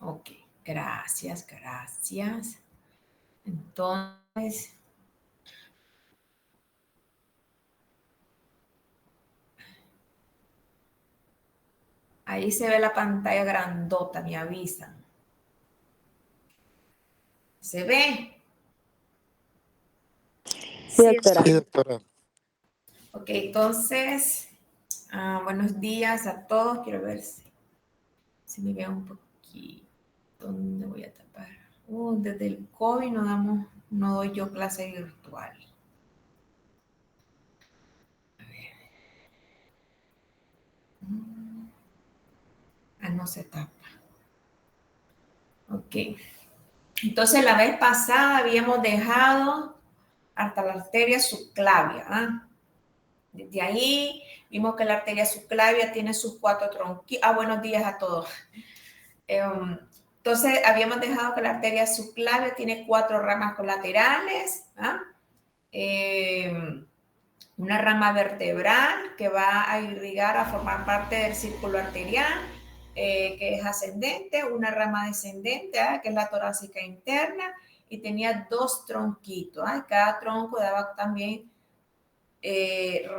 Ok, gracias, gracias. Entonces, ahí se ve la pantalla grandota, me avisan. ¿Se ve? Sí, doctora. Sí, doctora. Ok, entonces, buenos días a todos. Quiero ver si me veo un poquito. ¿Dónde voy a tapar? Desde el COVID no doy yo clase virtual. A ver. No se tapa. Ok. Entonces, la vez pasada habíamos dejado hasta la arteria subclavia. Desde ahí vimos que la arteria subclavia tiene sus 4 tronquitos. Buenos días a todos. Entonces, habíamos dejado que la arteria subclavia tiene 4 ramas colaterales. Una rama vertebral que va a irrigar, a formar parte del círculo arterial, que es ascendente, una rama descendente, que es la torácica interna, y tenía 2 tronquitos. Cada tronco daba también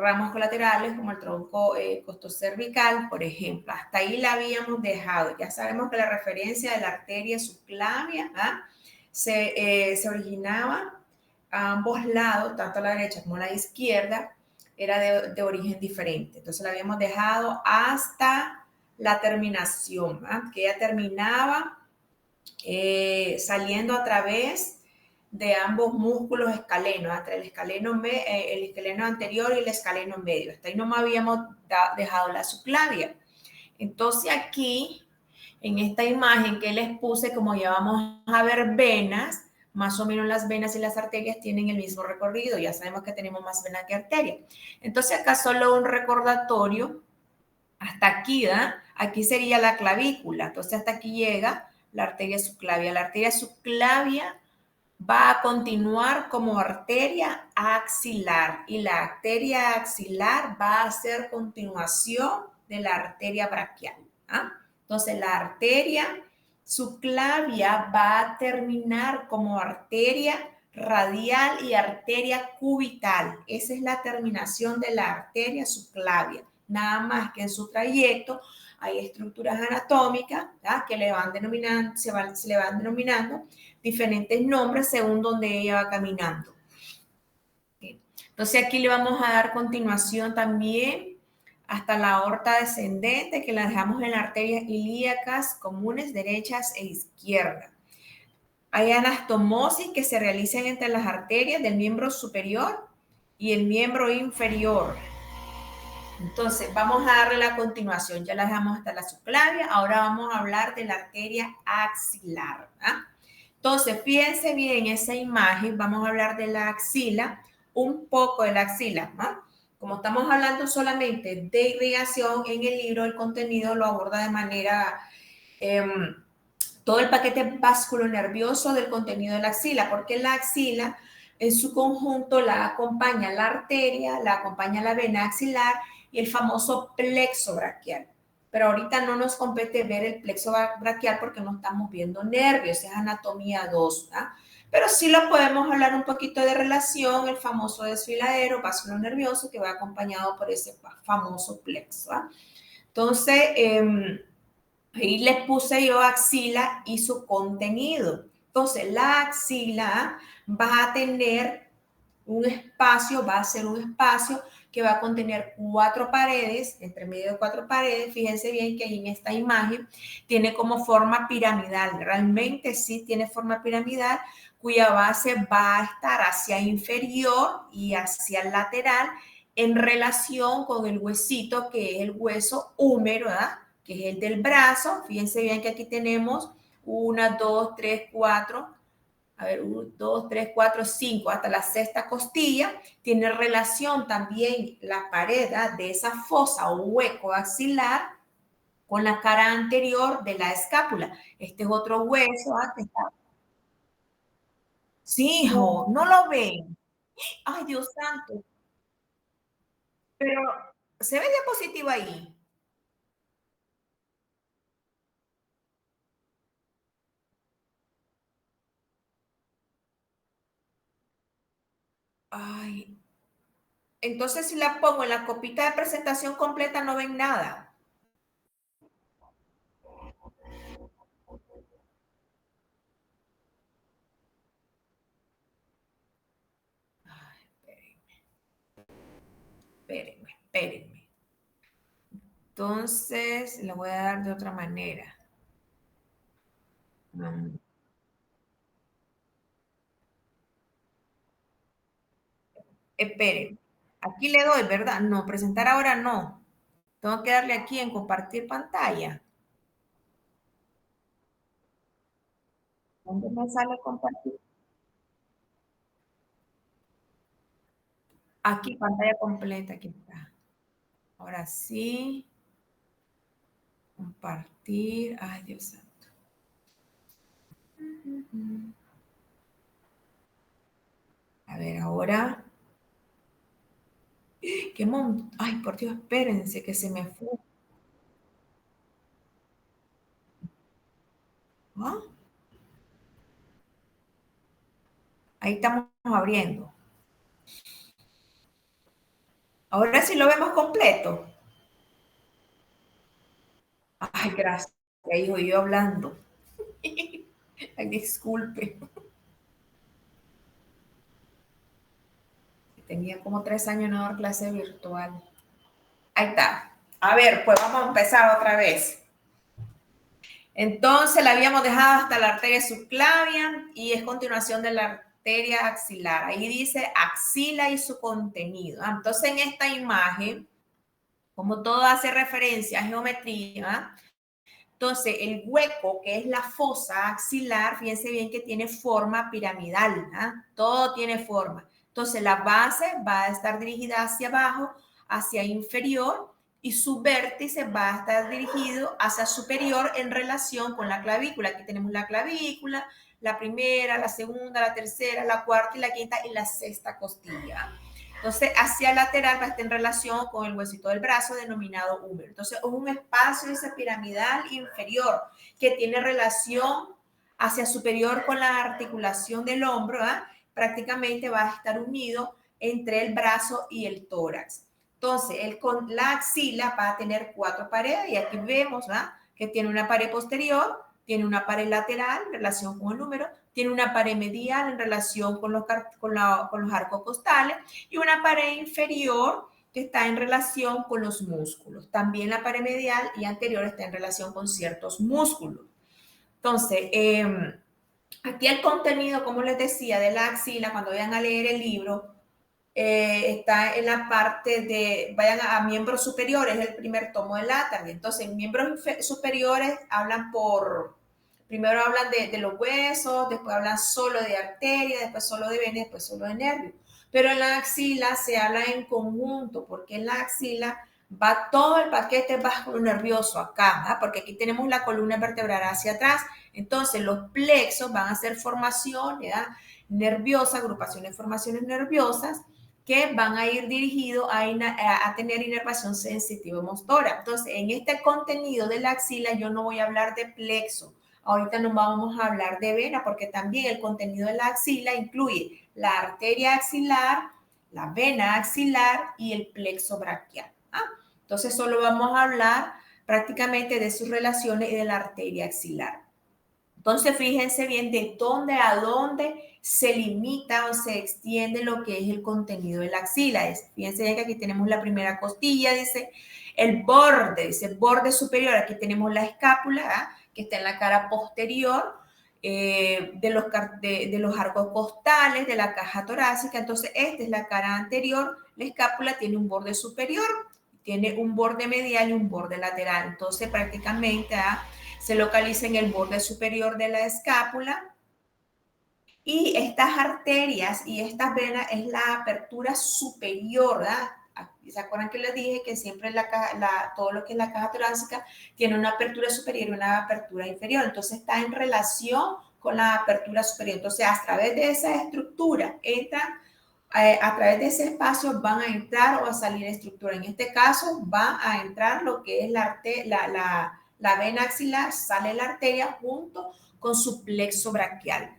ramos colaterales, como el tronco costocervical, por ejemplo. Hasta ahí la habíamos dejado. Ya sabemos que la referencia de la arteria subclavia se originaba a ambos lados, tanto a la derecha como a la izquierda, era de origen diferente. Entonces la habíamos dejado hasta la terminación, que ella terminaba saliendo a través de ambos músculos escalenos, entre el escaleno anterior y el escaleno medio. Hasta ahí no me habíamos dejado la subclavia. Entonces aquí, en esta imagen que les puse, como ya vamos a ver venas, más o menos las venas y las arterias tienen el mismo recorrido. Ya sabemos que tenemos más vena que arteria. Entonces acá solo un recordatorio. Hasta aquí, aquí sería la clavícula. Entonces hasta aquí llega la arteria subclavia. La arteria subclavia va a continuar como arteria axilar y la arteria axilar va a ser continuación de la arteria braquial. Entonces la arteria subclavia va a terminar como arteria radial y arteria cubital. Esa es la terminación de la arteria subclavia. Nada más que en su trayecto hay estructuras anatómicas que se le van denominando diferentes nombres según donde ella va caminando. Entonces aquí le vamos a dar continuación también hasta la aorta descendente, que la dejamos en las arterias ilíacas comunes derechas e izquierdas. Hay anastomosis que se realizan entre las arterias del miembro superior y el miembro inferior. Entonces, vamos a darle la continuación. Ya la dejamos hasta la subclavia. Ahora vamos a hablar de la arteria axilar. Entonces, fíjense bien esa imagen. Vamos a hablar de la axila, un poco de la axila. Como estamos hablando solamente de irrigación, en el libro el contenido lo aborda de manera... todo el paquete vasculonervioso del contenido de la axila, porque la axila en su conjunto la acompaña la arteria, la acompaña la vena axilar y el famoso plexo braquial. Pero ahorita no nos compete ver el plexo braquial porque no estamos viendo nervios, es anatomía 2. Pero sí lo podemos hablar un poquito de relación, el famoso desfiladero vasculonervioso que va acompañado por ese famoso plexo. Entonces, ahí les puse yo axila y su contenido. Entonces, la axila va a tener un espacio, va a ser un espacio que va a contener 4 paredes, entre medio de 4 paredes. Fíjense bien que ahí en esta imagen tiene como forma piramidal. Realmente sí tiene forma piramidal, cuya base va a estar hacia inferior y hacia lateral en relación con el huesito, que es el hueso húmero, que es el del brazo. Fíjense bien que aquí tenemos 1, 2, 3, 4. A ver, 1, 2, 3, 4, 5, hasta la sexta costilla. Tiene relación también la pared de esa fosa o hueco axilar con la cara anterior de la escápula. Este es otro hueso. Sí, hijo, no lo ven. Ay, Dios santo. Pero se ve diapositiva ahí. Ay, entonces si la pongo en la copita de presentación completa no ven nada. Espérenme, espérenme. Entonces, le voy a dar de otra manera. Mm, espérenme. Aquí le doy, ¿verdad? No, presentar ahora no. Tengo que darle aquí en compartir pantalla. ¿Dónde me sale compartir? Aquí, pantalla completa, aquí está. Ahora sí, compartir. Ay, Dios santo. A ver, ahora. ¿Qué Ay, por Dios, espérense que se me fue. ¿Ah? Ahí estamos abriendo. Ahora sí lo vemos completo. Ay, gracias, hijo, yo hablando. Ay, disculpe. Tenía como 3 años no dar clase virtual. Ahí está. A ver, pues vamos a empezar otra vez. Entonces la habíamos dejado hasta la arteria subclavia y es continuación de la arteria axilar. Ahí dice axila y su contenido. Entonces en esta imagen, como todo hace referencia a geometría, entonces el hueco que es la fosa axilar, fíjense bien que tiene forma piramidal, todo tiene forma. Entonces la base va a estar dirigida hacia abajo, hacia inferior, y su vértice va a estar dirigido hacia superior en relación con la clavícula. Aquí tenemos la clavícula, la primera, la segunda, la tercera, la cuarta y la quinta y la sexta costilla. Entonces, hacia el lateral va a estar en relación con el huesito del brazo denominado húmero. Entonces, es un espacio ese piramidal inferior que tiene relación hacia superior con la articulación del hombro, prácticamente va a estar unido entre el brazo y el tórax. Entonces, con la axila va a tener 4 paredes y aquí vemos que tiene una pared posterior, tiene una pared lateral en relación con el húmero, tiene una pared medial en relación con los arcos costales y una pared inferior que está en relación con los músculos. También la pared medial y anterior está en relación con ciertos músculos. Entonces, aquí el contenido, como les decía, de la axila, cuando vayan a leer el libro, está en la parte de, vayan a miembros superiores, el primer tomo del Atari. Entonces, miembros superiores hablan primero hablan de los huesos, después hablan solo de arteria, después solo de venas, después solo de nervios. Pero en la axila se habla en conjunto, porque en la axila va todo el paquete vascular nervioso acá, porque aquí tenemos la columna vertebral hacia atrás. Entonces, los plexos van a hacer formaciones nerviosas, agrupaciones de formaciones nerviosas, que van a ir dirigidos a tener inervación sensitiva motora. Entonces, en este contenido de la axila yo no voy a hablar de plexo. Ahorita no vamos a hablar de vena porque también el contenido de la axila incluye la arteria axilar, la vena axilar y el plexo braquial. Entonces, solo vamos a hablar prácticamente de sus relaciones y de la arteria axilar. Entonces, fíjense bien de dónde a dónde se limita o se extiende lo que es el contenido de la axila. Fíjense bien que aquí tenemos la primera costilla, dice el borde, dice borde superior. Aquí tenemos la escápula, que está en la cara posterior de los arcos costales, de la caja torácica. Entonces, esta es la cara anterior. La escápula tiene un borde superior, tiene un borde medial y un borde lateral. Entonces, prácticamente se localiza en el borde superior de la escápula. Y estas arterias y estas venas es la apertura superior, ¿verdad? ¿Se acuerdan que les dije que siempre todo lo que es la caja torácica tiene una apertura superior y una apertura inferior? Entonces está en relación con la apertura superior. Entonces a través de esa estructura a través de ese espacio van a entrar o a salir estructura. En este caso va a entrar lo que es la vena axilar, sale la arteria junto con su plexo braquial.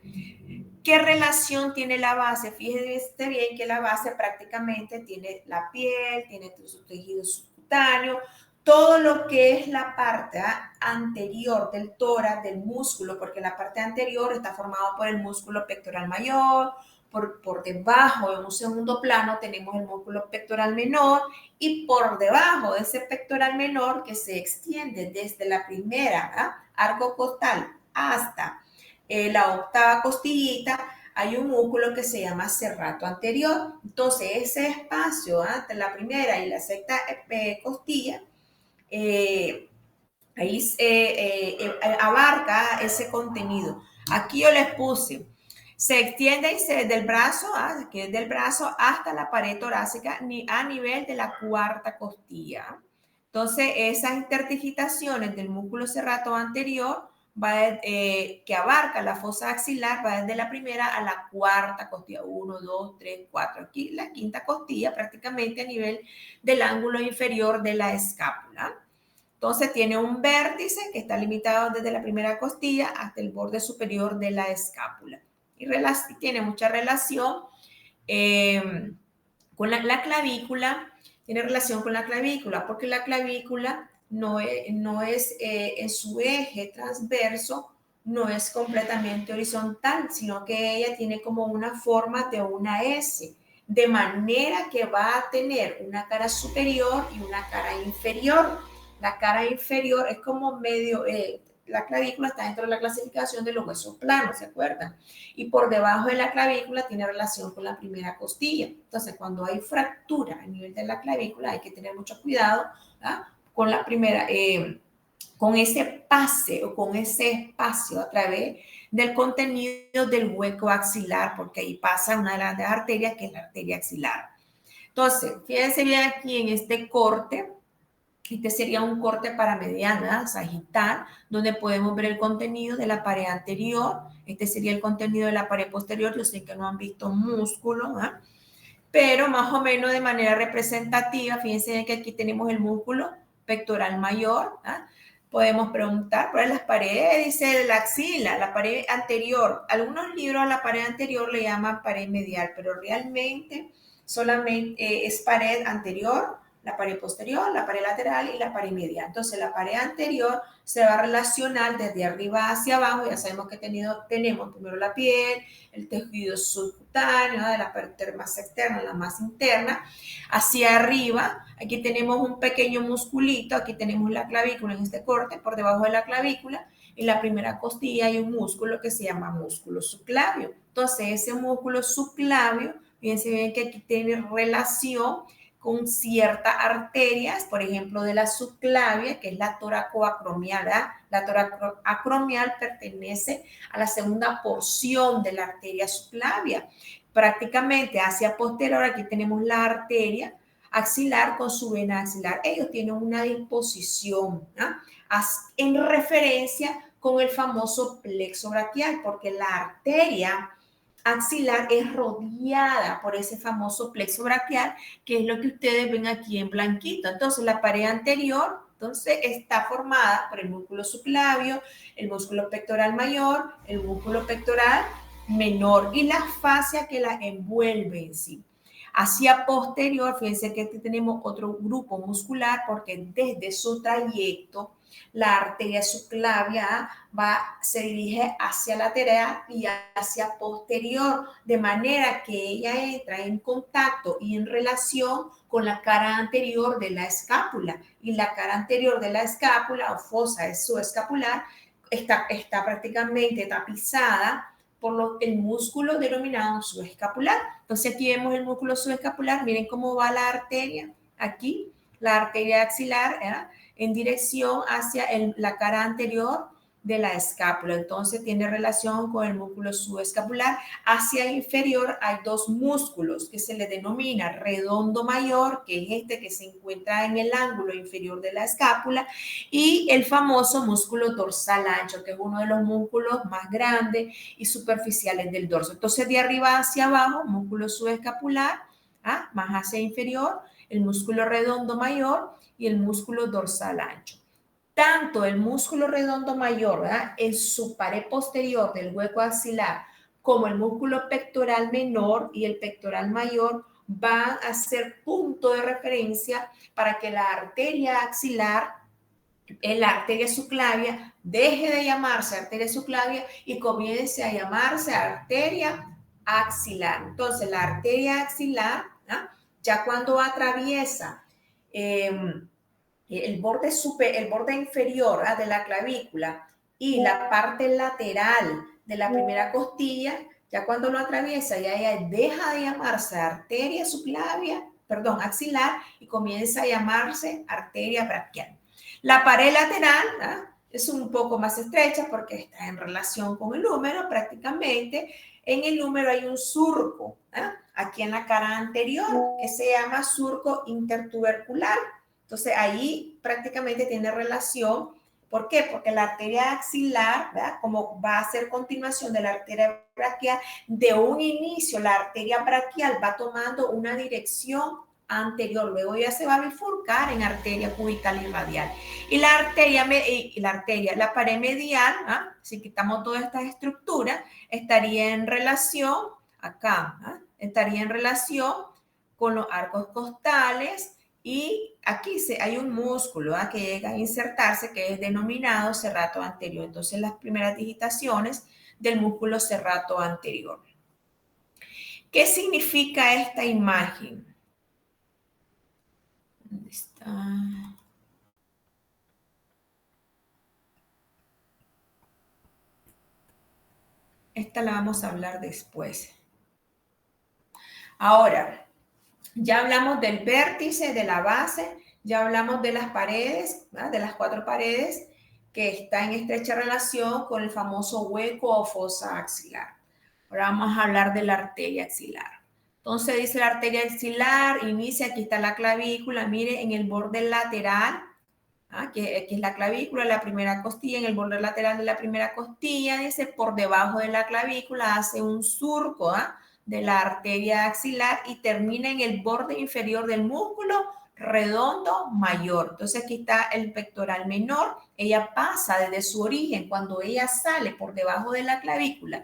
¿Qué relación tiene la base? Fíjense bien que la base prácticamente tiene la piel, tiene su tejido subcutáneo, todo lo que es la parte anterior del tórax, del músculo, porque la parte anterior está formada por el músculo pectoral mayor, por debajo, en un segundo plano, tenemos el músculo pectoral menor y por debajo de ese pectoral menor que se extiende desde la primera arco costal hasta la octava costillita, hay un músculo que se llama serrato anterior. Entonces, ese espacio entre la primera y la sexta costilla, ahí abarca ese contenido. Aquí yo les puse, se extiende desde el brazo, desde el brazo hasta la pared torácica a nivel de la cuarta costilla. Entonces, esas interdigitaciones del músculo serrato anterior que abarca la fosa axilar va desde la primera a la cuarta costilla, 1, 2, 3, 4, aquí la quinta costilla prácticamente a nivel del ángulo inferior de la escápula. Entonces tiene un vértice que está limitado desde la primera costilla hasta el borde superior de la escápula. Y tiene mucha relación con la clavícula, tiene relación con la clavícula, porque la clavícula no es en su eje transverso, no es completamente horizontal, sino que ella tiene como una forma de una S, de manera que va a tener una cara superior y una cara inferior. La cara inferior es como medio, la clavícula está dentro de la clasificación de los huesos planos, ¿se acuerdan? Y por debajo de la clavícula tiene relación con la primera costilla. Entonces, cuando hay fractura a nivel de la clavícula, hay que tener mucho cuidado con la primera, con ese pase o con ese espacio a través del contenido del hueco axilar, porque ahí pasa una de las arterias, que es la arteria axilar. Entonces, fíjense bien aquí en este corte. Este sería un corte para mediana, sagital, donde podemos ver el contenido de la pared anterior. Este sería el contenido de la pared posterior. Yo sé que no han visto músculo, pero más o menos de manera representativa. Fíjense que aquí tenemos el músculo pectoral mayor. Podemos preguntar por las paredes, dice de la axila, la pared anterior. Algunos libros a la pared anterior le llaman pared medial, pero realmente solamente es pared anterior, la pared posterior, la pared lateral y la pared medial. Entonces, la pared anterior se va a relacionar desde arriba hacia abajo. Ya sabemos que tenemos primero la piel, el tejido subcutáneo, de la parte más externa a la más interna. Hacia arriba, aquí tenemos un pequeño musculito, aquí tenemos la clavícula en este corte, por debajo de la clavícula, en la primera costilla hay un músculo que se llama músculo subclavio. Entonces, ese músculo subclavio, fíjense bien que aquí tiene relación con ciertas arterias, por ejemplo, de la subclavia, que es la toracoacromial. La toracoacromial pertenece a la segunda porción de la arteria subclavia. Prácticamente hacia posterior, aquí tenemos la arteria axilar con su vena axilar. Ellos tienen una disposición en referencia con el famoso plexo braquial, porque la arteria axilar es rodeada por ese famoso plexo braquial, que es lo que ustedes ven aquí en blanquito. Entonces, la pared anterior, entonces, está formada por el músculo subclavio, el músculo pectoral mayor, el músculo pectoral menor y la fascia que la envuelve en sí. Hacia posterior, fíjense que aquí tenemos otro grupo muscular porque desde su trayecto la arteria subclavia se dirige hacia lateral y hacia posterior, de manera que ella entra en contacto y en relación con la cara anterior de la escápula. Y la cara anterior de la escápula o fosa subescapular está prácticamente tapizada por el músculo denominado subescapular. Entonces aquí vemos el músculo subescapular, miren cómo va la arteria aquí, la arteria axilar, en dirección hacia la cara anterior de la escápula. Entonces tiene relación con el músculo subescapular. Hacia el inferior hay dos músculos que se le denomina redondo mayor, que es este que se encuentra en el ángulo inferior de la escápula, y el famoso músculo dorsal ancho, que es uno de los músculos más grandes y superficiales del dorso. Entonces de arriba hacia abajo, músculo subescapular, más hacia inferior, el músculo redondo mayor y el músculo dorsal ancho. Tanto el músculo redondo mayor, en su pared posterior del hueco axilar, como el músculo pectoral menor y el pectoral mayor van a ser punto de referencia para que la arteria axilar, la arteria subclavia, deje de llamarse arteria subclavia y comience a llamarse arteria axilar. Entonces, la arteria axilar, ¿no? Ya cuando atraviesa el borde inferior, ¿ah?, de la clavícula y la parte lateral de la primera costilla, ya cuando lo atraviesa, ya deja de llamarse arteria subclavia, perdón, axilar, y comienza a llamarse arteria braquial. La pared lateral, ¿ah?, es un poco más estrecha porque está en relación con el húmero prácticamente. En el húmero hay un surco, ¿ah?, aquí en la cara anterior, que se llama surco intertubercular. Entonces, ahí prácticamente tiene relación. ¿Por qué? Porque la arteria axilar, ¿verdad?, como va a ser continuación de la arteria braquial, de un inicio la arteria braquial va tomando una dirección anterior, luego ya se va a bifurcar en arteria cubital y radial. Y la pared medial, ¿ah?, si quitamos todas estas estructuras, estaría en relación, acá, ¿ah?, estaría en relación con los arcos costales. Y aquí hay un músculo, ¿ah?, que llega a insertarse, que es denominado serrato anterior. Entonces, las primeras digitaciones del músculo serrato anterior. ¿Qué significa esta imagen? ¿Dónde está? Esta la vamos a hablar después. Ahora, ya hablamos del vértice, de la base, ya hablamos de las paredes, ¿verdad?, de las 4 paredes, que está en estrecha relación con el famoso hueco o fosa axilar. Ahora vamos a hablar de la arteria axilar. Entonces dice la arteria axilar, inicia, aquí está la clavícula, mire, en el borde lateral, ¿ah?, que es la clavícula, la primera costilla, en el borde lateral de la primera costilla, dice, por debajo de la clavícula hace un surco, ¿ah?, de la arteria axilar y termina en el borde inferior del músculo redondo mayor. Entonces aquí está el pectoral menor. Ella pasa desde su origen, cuando ella sale por debajo de la clavícula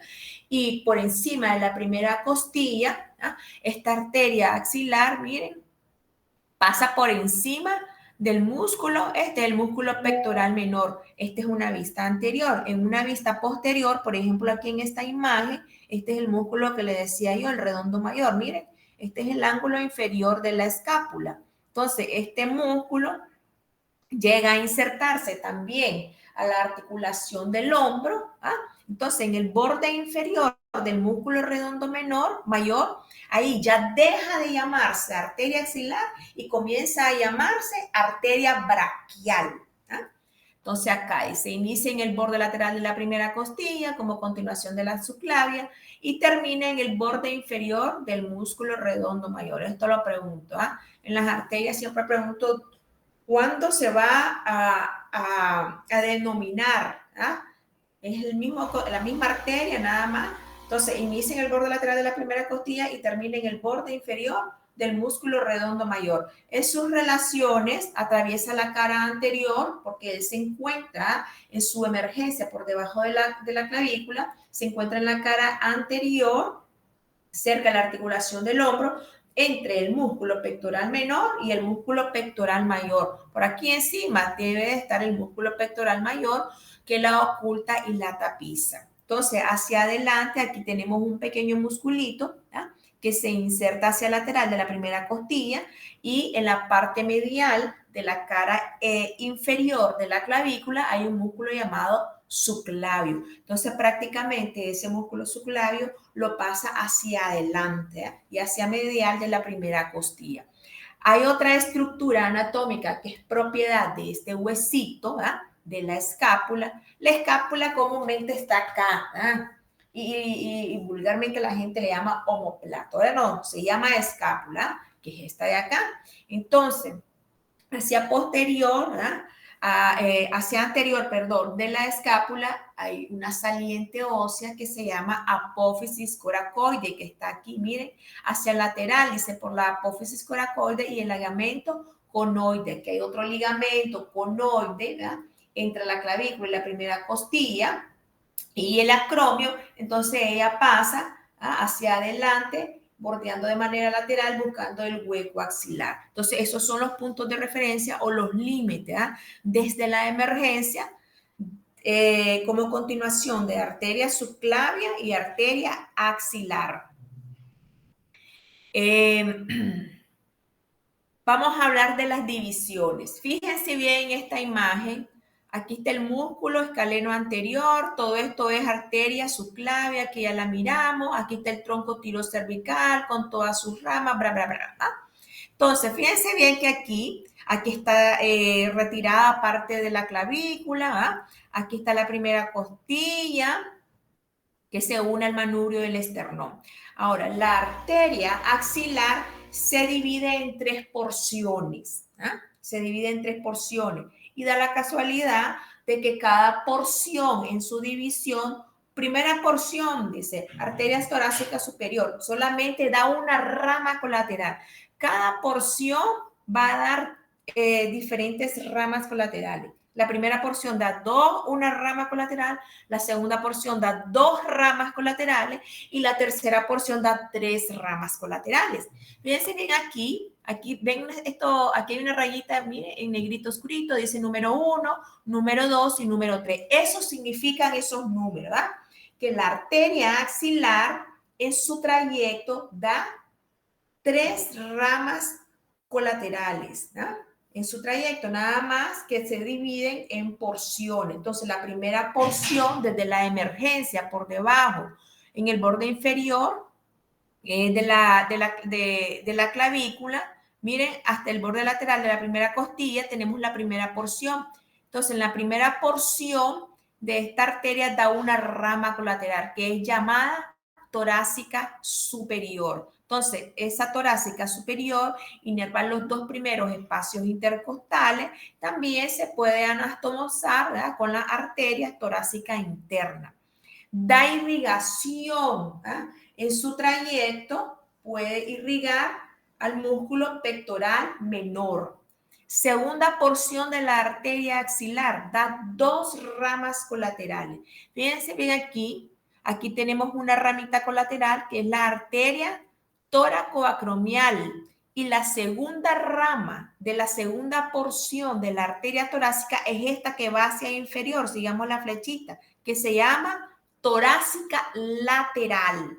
y por encima de la primera costilla, ¿ah?, esta arteria axilar, miren, pasa por encima del músculo. Este es el músculo pectoral menor. Esta es una vista anterior. En una vista posterior, por ejemplo, aquí en esta imagen, este es el músculo que le decía yo, el redondo mayor. Miren, este es el ángulo inferior de la escápula. Entonces, este músculo llega a insertarse también a la articulación del hombro, ¿ah? Entonces, en el borde inferior del músculo redondo mayor, ahí ya deja de llamarse arteria axilar y comienza a llamarse arteria braquial. ¿Ah? Entonces, acá se inicia en el borde lateral de la primera costilla como continuación de la subclavia y termina en el borde inferior del músculo redondo mayor. Esto lo pregunto. ¿Ah? En las arterias siempre pregunto cuándo se va a denominar. ¿Ah? Es la misma arteria nada más. Entonces, inicia en el borde lateral de la primera costilla y termina en el borde inferior del músculo redondo mayor. En sus relaciones atraviesa la cara anterior porque él se encuentra en su emergencia por debajo de la clavícula, se encuentra en la cara anterior, cerca de la articulación del hombro, entre el músculo pectoral menor y el músculo pectoral mayor. Por aquí encima debe de estar el músculo pectoral mayor que la oculta y la tapiza. Entonces, hacia adelante, aquí tenemos un pequeño musculito, ¿ya?, que se inserta hacia lateral de la primera costilla y en la parte medial de la cara inferior de la clavícula hay un músculo llamado subclavio. Entonces, prácticamente ese músculo subclavio lo pasa hacia adelante, ¿eh?, y hacia medial de la primera costilla. Hay otra estructura anatómica que es propiedad de este huesito, ¿eh?, de la escápula. La escápula comúnmente está acá, ¿eh?, y vulgarmente la gente le llama omóplato. No, se llama escápula, que es esta de acá. Entonces, hacia posterior, ¿eh?, hacia anterior, perdón, de la escápula hay una saliente ósea que se llama apófisis coracoide, que está aquí, miren, hacia el lateral, dice, por la apófisis coracoide y el ligamento conoide, que hay otro ligamento conoide, ¿verdad?, entre la clavícula y la primera costilla, y el acromio, entonces ella pasa hacia adelante, bordeando de manera lateral, buscando el hueco axilar. Entonces, esos son los puntos de referencia o los límites, desde la emergencia, como continuación de arteria subclavia y arteria axilar. Vamos a hablar de las divisiones. Fíjense bien en esta imagen. Aquí está el músculo escaleno anterior, todo esto es arteria subclavia, aquí ya la miramos, aquí está el tronco tirocervical con todas sus ramas, bla, bla, bla. Entonces, fíjense bien que aquí está retirada parte de la clavícula, aquí está la primera costilla que se une al manubrio del esternón. Ahora, la arteria axilar se divide en tres porciones, se divide en tres porciones y da la casualidad de que cada porción en su división, primera porción, dice, arteria torácica superior, solamente da una rama colateral. Cada porción va a dar diferentes ramas colaterales. La primera porción da una rama colateral, la segunda porción da 2 ramas colaterales y la tercera porción da 3 ramas colaterales. Fíjense bien aquí ven esto, aquí hay una rayita, miren, en negrito oscurito, dice número 1, número 2 y número 3. Eso significan esos números, ¿verdad? Que la arteria axilar en su trayecto da 3 ramas colaterales, ¿no? En su trayecto, nada más que se dividen en porciones. Entonces, la primera porción, desde la emergencia por debajo, en el borde inferior de la clavícula, miren, hasta el borde lateral de la primera costilla tenemos la primera porción. Entonces, en la primera porción de esta arteria da una rama colateral que es llamada torácica superior. Entonces, esa torácica superior inerva los 2 primeros espacios intercostales. También se puede anastomosar, ¿verdad?, con la arteria torácica interna. Da irrigación, en su trayecto puede irrigar al músculo pectoral menor. Segunda porción de la arteria axilar da 2 ramas colaterales. Fíjense bien aquí tenemos una ramita colateral que es la arteria toracoacromial y la segunda rama de la segunda porción de la arteria torácica es esta que va hacia inferior, sigamos la flechita, que se llama torácica lateral.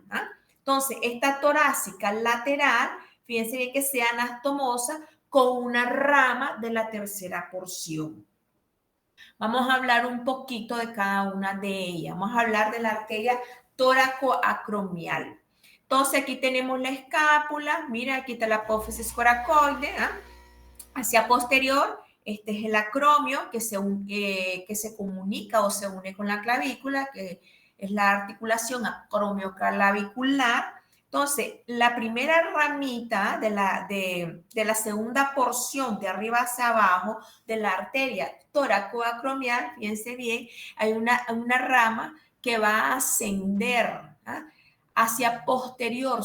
Entonces, esta torácica lateral, fíjense bien que se anastomosa con una rama de la tercera porción. Vamos a hablar un poquito de cada una de ellas. Vamos a hablar de la arteria toracoacromial. Entonces, aquí tenemos la escápula. Mira, aquí está la apófisis coracoide, hacia posterior. Este es el acromio que se comunica o se une con la clavícula, que es la articulación acromioclavicular. Entonces, la primera ramita de la segunda porción de arriba hacia abajo de la arteria toracoacromial, fíjense bien, hay una rama que va a ascender hacia posterior,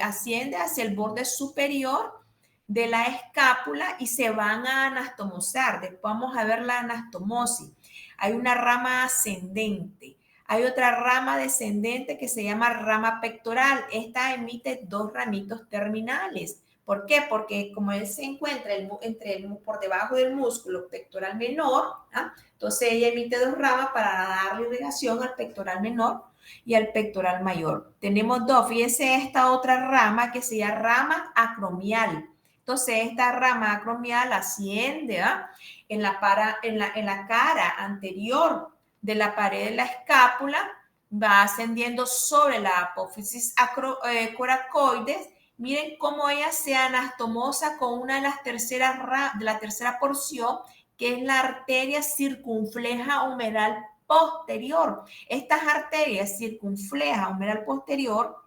asciende hacia el borde superior de la escápula y se van a anastomosar. Después vamos a ver la anastomosis. Hay una rama ascendente. Hay otra rama descendente que se llama rama pectoral. Esta emite 2 ramitos terminales. ¿Por qué? Porque como él se encuentra por debajo del músculo pectoral menor, entonces ella emite 2 ramas para darle irrigación al pectoral menor y al pectoral mayor. Tenemos 2. Fíjense esta otra rama que se llama rama acromial. Entonces, esta rama acromial asciende en la cara anterior de la pared de la escápula, va ascendiendo sobre la apófisis coracoides. Miren cómo ella se anastomosa con una de las de la tercera porción, que es la arteria circunfleja humeral posterior. Estas arterias circunfleja humeral posterior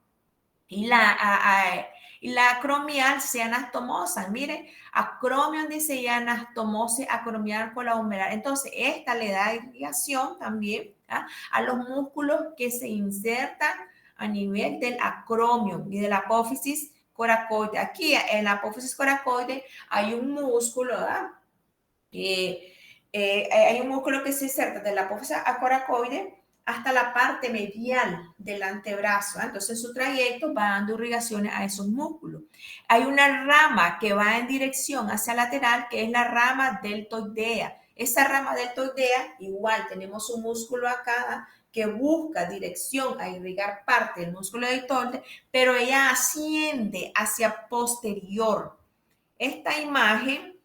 y la acromial se anastomosa. Miren, acromio dice y anastomose acromial con la humeral. Entonces, esta le da irrigación también a los músculos que se insertan a nivel del acromio y de la apófisis coracoide. Aquí en la apófisis coracoide hay un músculo, hay un músculo que se inserta de la apófisis coracoide hasta la parte medial del antebrazo. Entonces su trayecto va dando irrigaciones a esos músculos. Hay una rama que va en dirección hacia lateral, que es la rama deltoidea. Esa rama deltoidea, igual tenemos un músculo acá que busca dirección a irrigar parte del músculo deltoide, pero ella asciende hacia posterior. Esta imagen,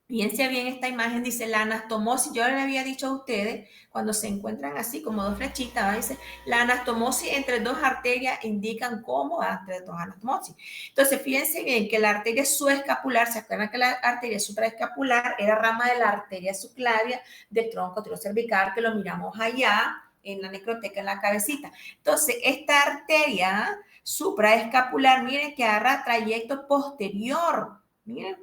fíjense bien, esta imagen dice la anastomosis. Yo le había dicho a ustedes, cuando se encuentran así como dos flechitas, dice la anastomosis entre dos arterias indican cómo entre dos anastomosis. Entonces, fíjense bien que la arteria subescapular, ¿se acuerdan que la arteria supraescapular era rama de la arteria subclavia del tronco cervical, que lo miramos allá en la necroteca, en la cabecita? Entonces, esta arteria supraescapular, miren que agarra trayecto posterior. Miren,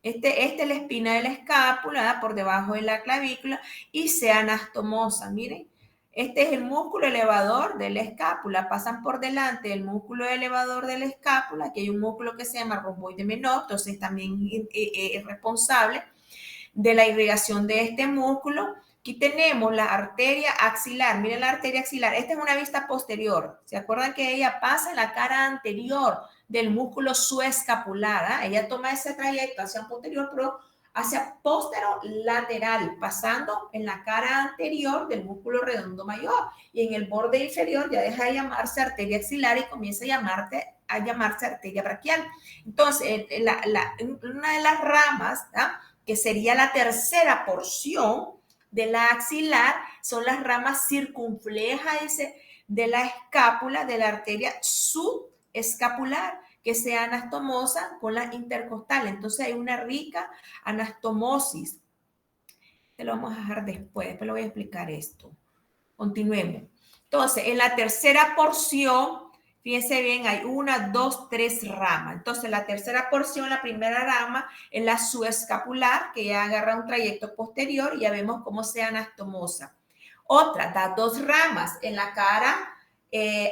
este es la espina de la escápula, por debajo de la clavícula, y se anastomosa. Miren, este es el músculo elevador de la escápula. Pasan por delante del músculo elevador de la escápula. Aquí hay un músculo que se llama romboide menor, entonces también es responsable de la irrigación de este músculo. Aquí tenemos la arteria axilar. Miren la arteria axilar. Esta es una vista posterior. ¿Se acuerdan que ella pasa en la cara anterior del músculo subescapular? Ella toma ese trayecto hacia posterior, pero hacia posterolateral, pasando en la cara anterior del músculo redondo mayor. Y en el borde inferior ya deja de llamarse arteria axilar y comienza a llamarse arteria braquial. Entonces, una de las ramas, que sería la tercera porción de la axilar, son las ramas circunflejas de la escápula, de la arteria subescapular, que se anastomosa con la intercostal. Entonces hay una rica anastomosis. Te lo vamos a dejar después lo voy a explicar esto. Continuemos. Entonces, en la tercera porción, fíjense bien, hay 1, 2, 3 ramas. Entonces, la tercera porción, la primera rama, es la subescapular, que ya agarra un trayecto posterior y ya vemos cómo se anastomosa. Otra, da 2 ramas en la cara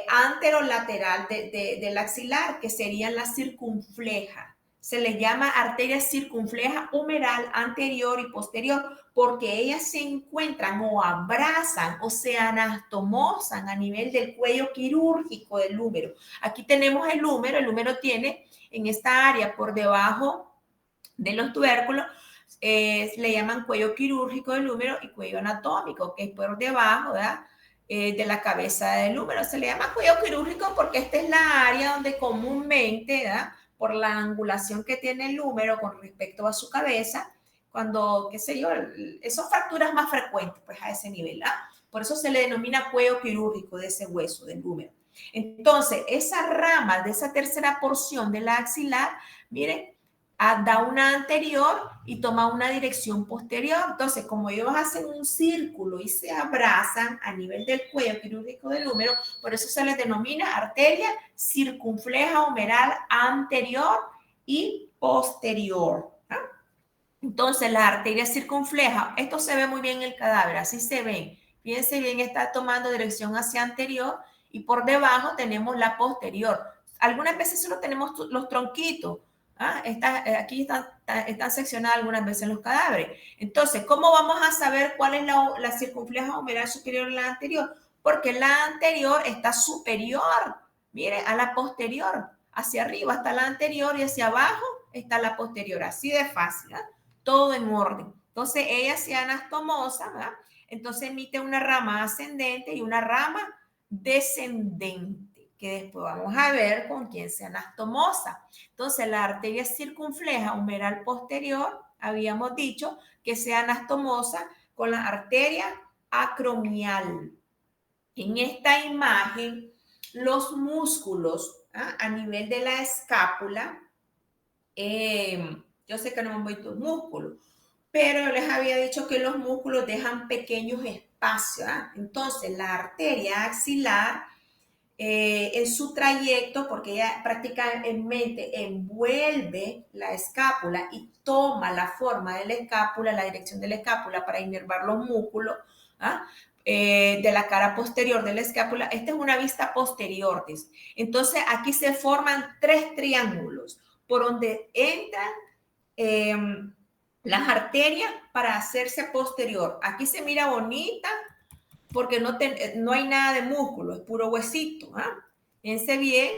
anterolateral del axilar, que serían la circunfleja. Se les llama arteria circunfleja humeral anterior y posterior porque ellas se encuentran o abrazan o se anastomosan a nivel del cuello quirúrgico del húmero. Aquí tenemos el húmero tiene en esta área por debajo de los tubérculos, le llaman cuello quirúrgico del húmero y cuello anatómico, que es por debajo, ¿verdad? De la cabeza del húmero. Se le llama cuello quirúrgico porque esta es la área donde comúnmente, ¿verdad?, por la angulación que tiene el húmero con respecto a su cabeza, cuando, qué sé yo, son fracturas más frecuentes, pues a ese nivel, ¿verdad? Por eso se le denomina cuello quirúrgico de ese hueso del húmero. Entonces, esa rama de esa tercera porción de la axilar, miren, da una anterior y toma una dirección posterior. Entonces, como ellos hacen un círculo y se abrazan a nivel del cuello quirúrgico del húmero, por eso se les denomina arteria circunfleja humeral anterior y posterior. Entonces, la arteria circunfleja, esto se ve muy bien en el cadáver, así se ven. Fíjense bien, está tomando dirección hacia anterior y por debajo tenemos la posterior. Algunas veces solo tenemos los tronquitos. Aquí están seccionadas algunas veces los cadáveres. Entonces, ¿cómo vamos a saber cuál es la circunfleja humeral superior a la anterior? Porque la anterior está superior, mire, a la posterior. Hacia arriba está la anterior y hacia abajo está la posterior. Así de fácil, ¿eh? Todo en orden. Entonces, ella se anastomosa, ¿verdad? Entonces emite una rama ascendente y una rama descendente, que después vamos a ver con quién se anastomosa. Entonces, la arteria circunfleja humeral posterior, habíamos dicho que se anastomosa con la arteria acromial. En esta imagen, los músculos a nivel de la escápula, yo sé que no hemos visto músculos, pero les había dicho que los músculos dejan pequeños espacios. Entonces, la arteria axilar, en su trayecto, porque ella prácticamente envuelve la escápula y toma la forma de la escápula, la dirección de la escápula para inervar los músculos, de la cara posterior de la escápula. Esta es una vista posterior. Entonces, aquí se forman 3 triángulos por donde entran las arterias para hacerse posterior. Aquí se mira bonita porque no hay nada de músculo, es puro huesito. Fíjense bien,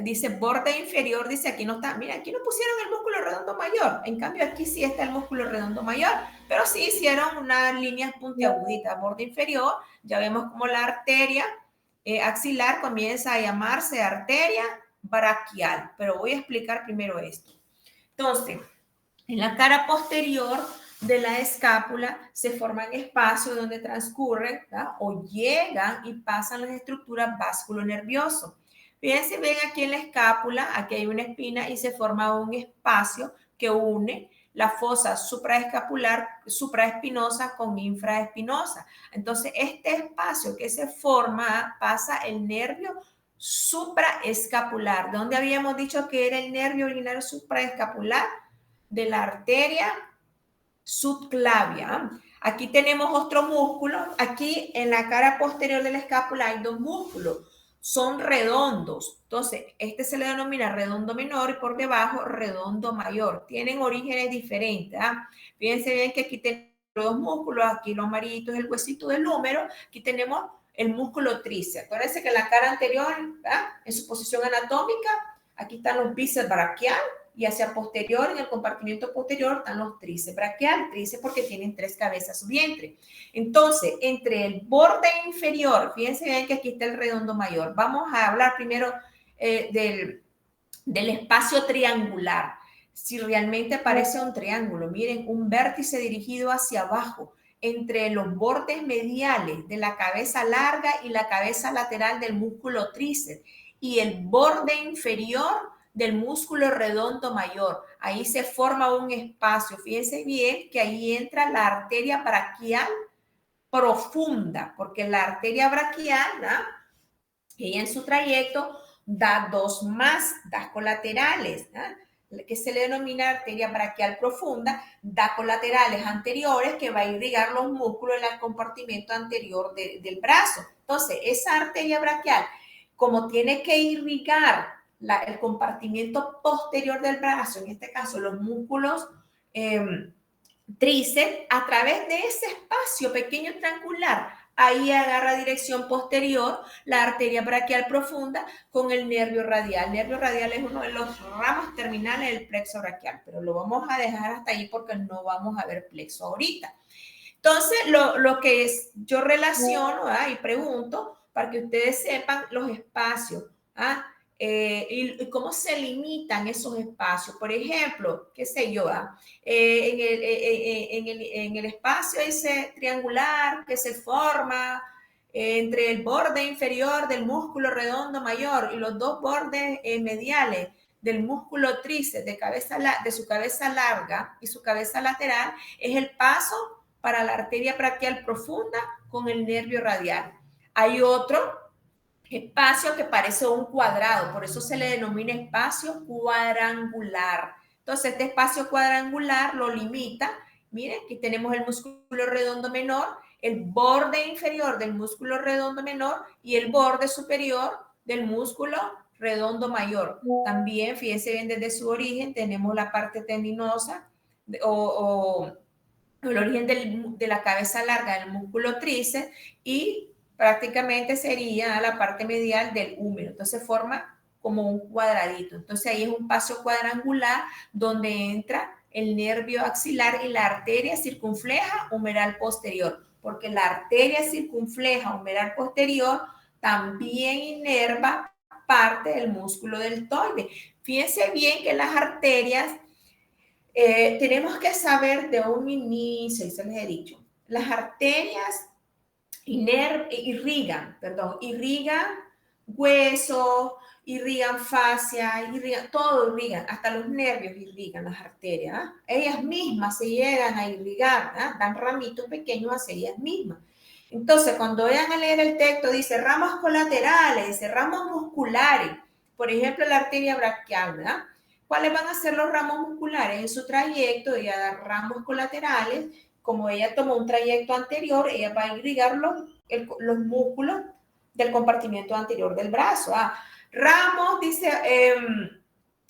dice borde inferior, dice aquí no está, mira, aquí no pusieron el músculo redondo mayor, en cambio aquí sí está el músculo redondo mayor, pero sí hicieron unas líneas puntiaguditas, borde inferior, ya vemos como la arteria axilar comienza a llamarse arteria braquial, pero voy a explicar primero esto. Entonces, en la cara posterior de la escápula se forman espacios donde transcurren, ¿verdad?, o llegan y pasan las estructuras vasculonerviosas. Fíjense, ven aquí en la escápula, aquí hay una espina y se forma un espacio que une la fosa supraescapular, supraespinosa con infraespinosa. Entonces, este espacio que se forma pasa el nervio supraescapular. ¿Dónde habíamos dicho que era el nervio urinario supraescapular? De la arteria subclavia. Aquí tenemos otro músculo. Aquí en la cara posterior de la escápula hay dos músculos. Son redondos. Entonces, este se le denomina redondo menor y por debajo redondo mayor. Tienen orígenes diferentes. Fíjense bien que aquí tenemos dos músculos. Aquí lo amarillito es el huesito del húmero. Aquí tenemos el músculo tríceps. Acuérdense que en la cara anterior, en su posición anatómica, aquí están los bíceps braquial y hacia posterior, en el compartimiento posterior, están los tríceps braquial, tríceps porque tienen 3 cabezas su vientre. Entonces, entre el borde inferior, fíjense bien que aquí está el redondo mayor. Vamos a hablar primero del espacio triangular. Si realmente parece un triángulo, miren, un vértice dirigido hacia abajo, entre los bordes mediales de la cabeza larga y la cabeza lateral del músculo tríceps y el borde inferior del músculo redondo mayor. Ahí se forma un espacio. Fíjense bien que ahí entra la arteria braquial profunda, porque la arteria braquial, ella en su trayecto da dos más, da colaterales, que se le denomina arteria braquial profunda, da colaterales anteriores que va a irrigar los músculos en el compartimento anterior del brazo. Entonces, esa arteria braquial, como tiene que irrigar el compartimento posterior del brazo, en este caso los músculos tríceps, a través de ese espacio pequeño triangular, ahí agarra dirección posterior la arteria braquial profunda con el nervio radial. El nervio radial es uno de los ramos terminales del plexo braquial, pero lo vamos a dejar hasta ahí porque no vamos a ver plexo ahorita. Entonces, lo que es, yo relaciono y pregunto para que ustedes sepan los espacios y cómo se limitan esos espacios. Por ejemplo, qué sé yo, en el espacio ese triangular que se forma entre el borde inferior del músculo redondo mayor y los dos bordes mediales del músculo tríceps de su cabeza larga y su cabeza lateral, es el paso para la arteria braquial profunda con el nervio radial. Hay otro espacio que parece un cuadrado, por eso se le denomina espacio cuadrangular. Entonces, este espacio cuadrangular lo limita. Miren, aquí tenemos el músculo redondo menor, el borde inferior del músculo redondo menor y el borde superior del músculo redondo mayor. También, fíjense bien, desde su origen tenemos la parte tendinosa o el origen de la cabeza larga del músculo tríceps y prácticamente sería la parte medial del húmero. Entonces forma como un cuadradito. Entonces ahí es un paso cuadrangular donde entra el nervio axilar y la arteria circunfleja humeral posterior, porque la arteria circunfleja humeral posterior también inerva parte del músculo deltoide. Fíjense bien que las arterias tenemos que saber de un inicio, y se les he dicho, las arterias irrigan huesos, irrigan fascia, todo irrigan, hasta los nervios irrigan las arterias. Ellas mismas se llegan a irrigar, dan ramitos pequeños hacia ellas mismas. Entonces, cuando vayan a leer el texto, dice ramos colaterales, dice ramos musculares, por ejemplo, la arteria braquial, ¿verdad? ¿Cuáles van a ser los ramos musculares? En su trayecto, ella da ramos colaterales. Como ella tomó un trayecto anterior, ella va a irrigar los músculos del compartimiento anterior del brazo. Ramos, dice,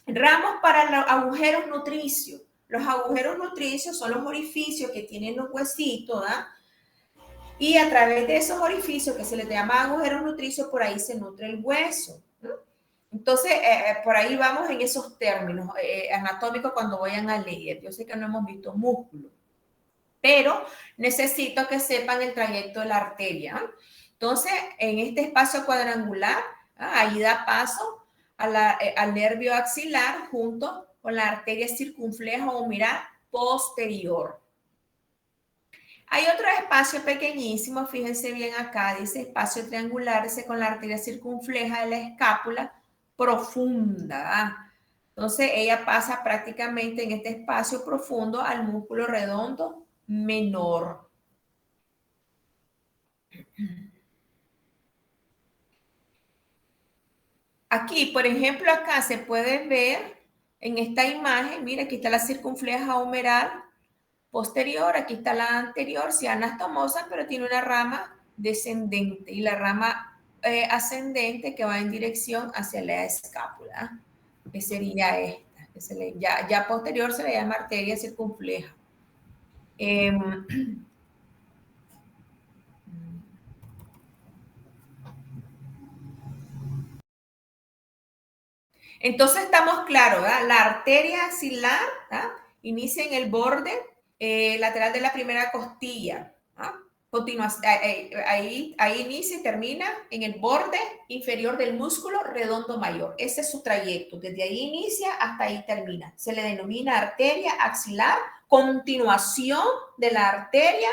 ramos para los agujeros nutricios. Los agujeros nutricios son los orificios que tienen los huesitos, Y a través de esos orificios que se les llama agujeros nutricios, por ahí se nutre el hueso, ¿no? Entonces, por ahí vamos en esos términos anatómicos cuando vayan a leer. Yo sé que no hemos visto músculo, pero necesito que sepan el trayecto de la arteria. Entonces, en este espacio cuadrangular, ahí da paso al nervio axilar junto con la arteria circunfleja o humeral posterior. Hay otro espacio pequeñísimo, fíjense bien acá, dice espacio triangular, ese con la arteria circunfleja de la escápula profunda. Entonces, ella pasa prácticamente en este espacio profundo al músculo redondo menor. Aquí, por ejemplo, acá se puede ver en esta imagen, mira, aquí está la circunfleja humeral posterior, aquí está la anterior, sí, anastomosa, pero tiene una rama descendente y la rama ascendente que va en dirección hacia la escápula, que sería esta, que ya posterior se le llama arteria circunfleja. Entonces estamos claros, ¿verdad? La arteria axilar, ¿verdad? Inicia en el borde lateral de la primera costilla. ¿Ah? Continúa, ahí inicia y termina en el borde inferior del músculo redondo mayor. Ese es su trayecto. Desde ahí inicia hasta ahí termina. Se le denomina arteria axilar, continuación de la arteria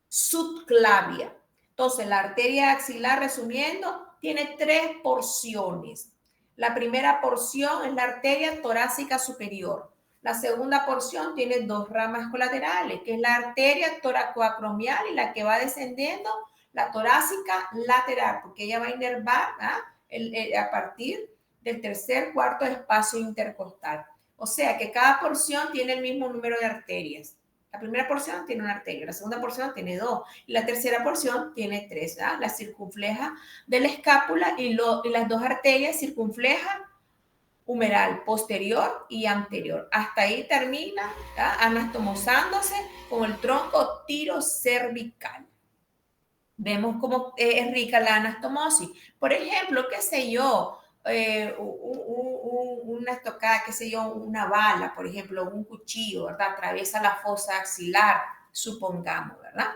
subclavia. Entonces, la arteria axilar, resumiendo, tiene 3 porciones. La primera porción es la arteria torácica superior. La segunda porción tiene 2 ramas colaterales, que es la arteria toracoacromial y la que va descendiendo, la torácica lateral, porque ella va a inervar a partir del tercer, cuarto espacio intercostal. O sea que cada porción tiene el mismo número de arterias. La primera porción tiene una arteria, la segunda porción tiene 2 y la tercera porción tiene 3. La circunfleja de la escápula y las 2 arterias circunfleja, humeral posterior y anterior. Hasta ahí termina anastomosándose con el tronco tirocervical. Vemos cómo es rica la anastomosis. Por ejemplo, qué sé yo, una estocada, qué sé yo, una bala, por ejemplo, un cuchillo, ¿verdad? Atraviesa la fosa axilar, supongamos, ¿verdad?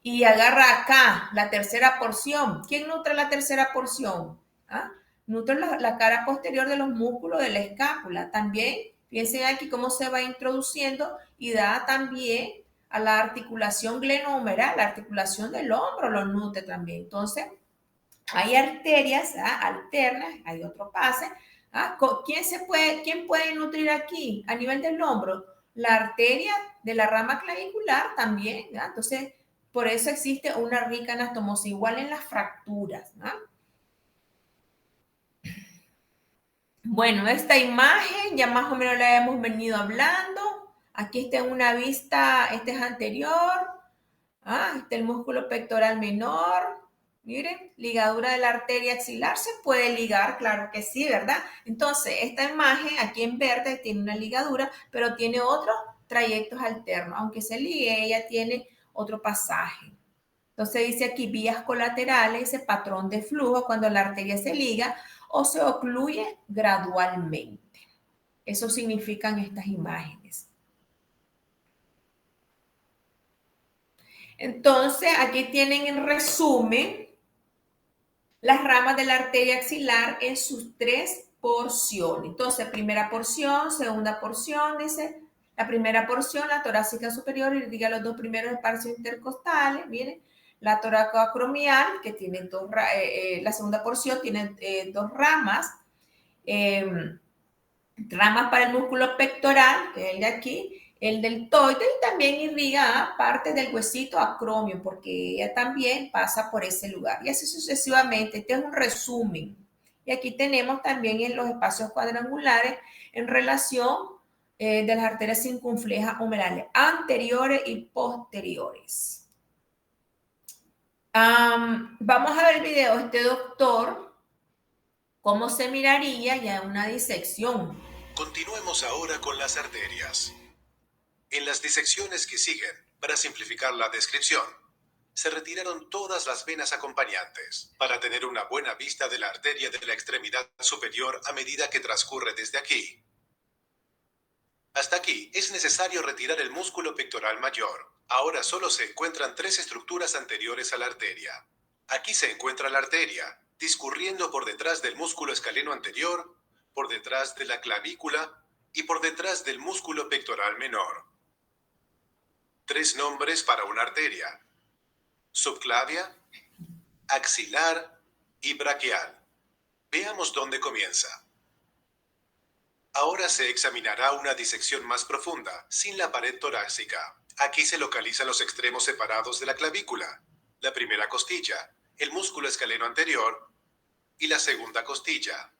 Y agarra acá la tercera porción. ¿Quién nutre la tercera porción? ¿Ah? Nutre la cara posterior de los músculos de la escápula. También, piensen aquí cómo se va introduciendo y da también a la articulación glenohumeral, la articulación del hombro lo nutre también. Entonces, hay arterias alternas, hay otro pase. ¿Quién puede nutrir aquí a nivel del hombro? La arteria de la rama clavicular también. Entonces, por eso existe una rica anastomosis, igual en las fracturas. Bueno, esta imagen ya más o menos la hemos venido hablando. Aquí está en una vista, este es anterior. Este es el músculo pectoral menor. Miren, ligadura de la arteria axilar se puede ligar, claro que sí, ¿verdad? Entonces, esta imagen aquí en verde tiene una ligadura, pero tiene otros trayectos alternos. Aunque se ligue, ella tiene otro pasaje. Entonces dice aquí vías colaterales, ese patrón de flujo cuando la arteria se liga o se ocluye gradualmente. Eso significan estas imágenes. Entonces, aquí tienen en resumen las ramas de la arteria axilar en sus 3 porciones. Entonces, primera porción, segunda porción, dice, la primera porción, la torácica superior, irriga los 2 primeros espacios intercostales, miren, la toracoacromial, que tiene la segunda porción tiene 2 ramas, ramas para el músculo pectoral, que es el de aquí, el deltoide, y también irriga parte del huesito acromio, porque ella también pasa por ese lugar. Y así sucesivamente. Este es un resumen. Y aquí tenemos también en los espacios cuadrangulares en relación de las arterias circunflejas humerales anteriores y posteriores. Vamos a ver el video de este doctor, cómo se miraría ya una disección. Continuemos ahora con las arterias. En las disecciones que siguen, para simplificar la descripción, se retiraron todas las venas acompañantes, para tener una buena vista de la arteria de la extremidad superior a medida que transcurre desde aquí. Hasta aquí es necesario retirar el músculo pectoral mayor. Ahora solo se encuentran tres estructuras anteriores a la arteria. Aquí se encuentra la arteria, discurriendo por detrás del músculo escaleno anterior, por detrás de la clavícula y por detrás del músculo pectoral menor. Tres nombres para una arteria: subclavia, axilar y braquial. Veamos dónde comienza. Ahora se examinará una disección más profunda, sin la pared torácica. Aquí se localizan los extremos separados de la clavícula, la primera costilla, el músculo escaleno anterior y la segunda costilla.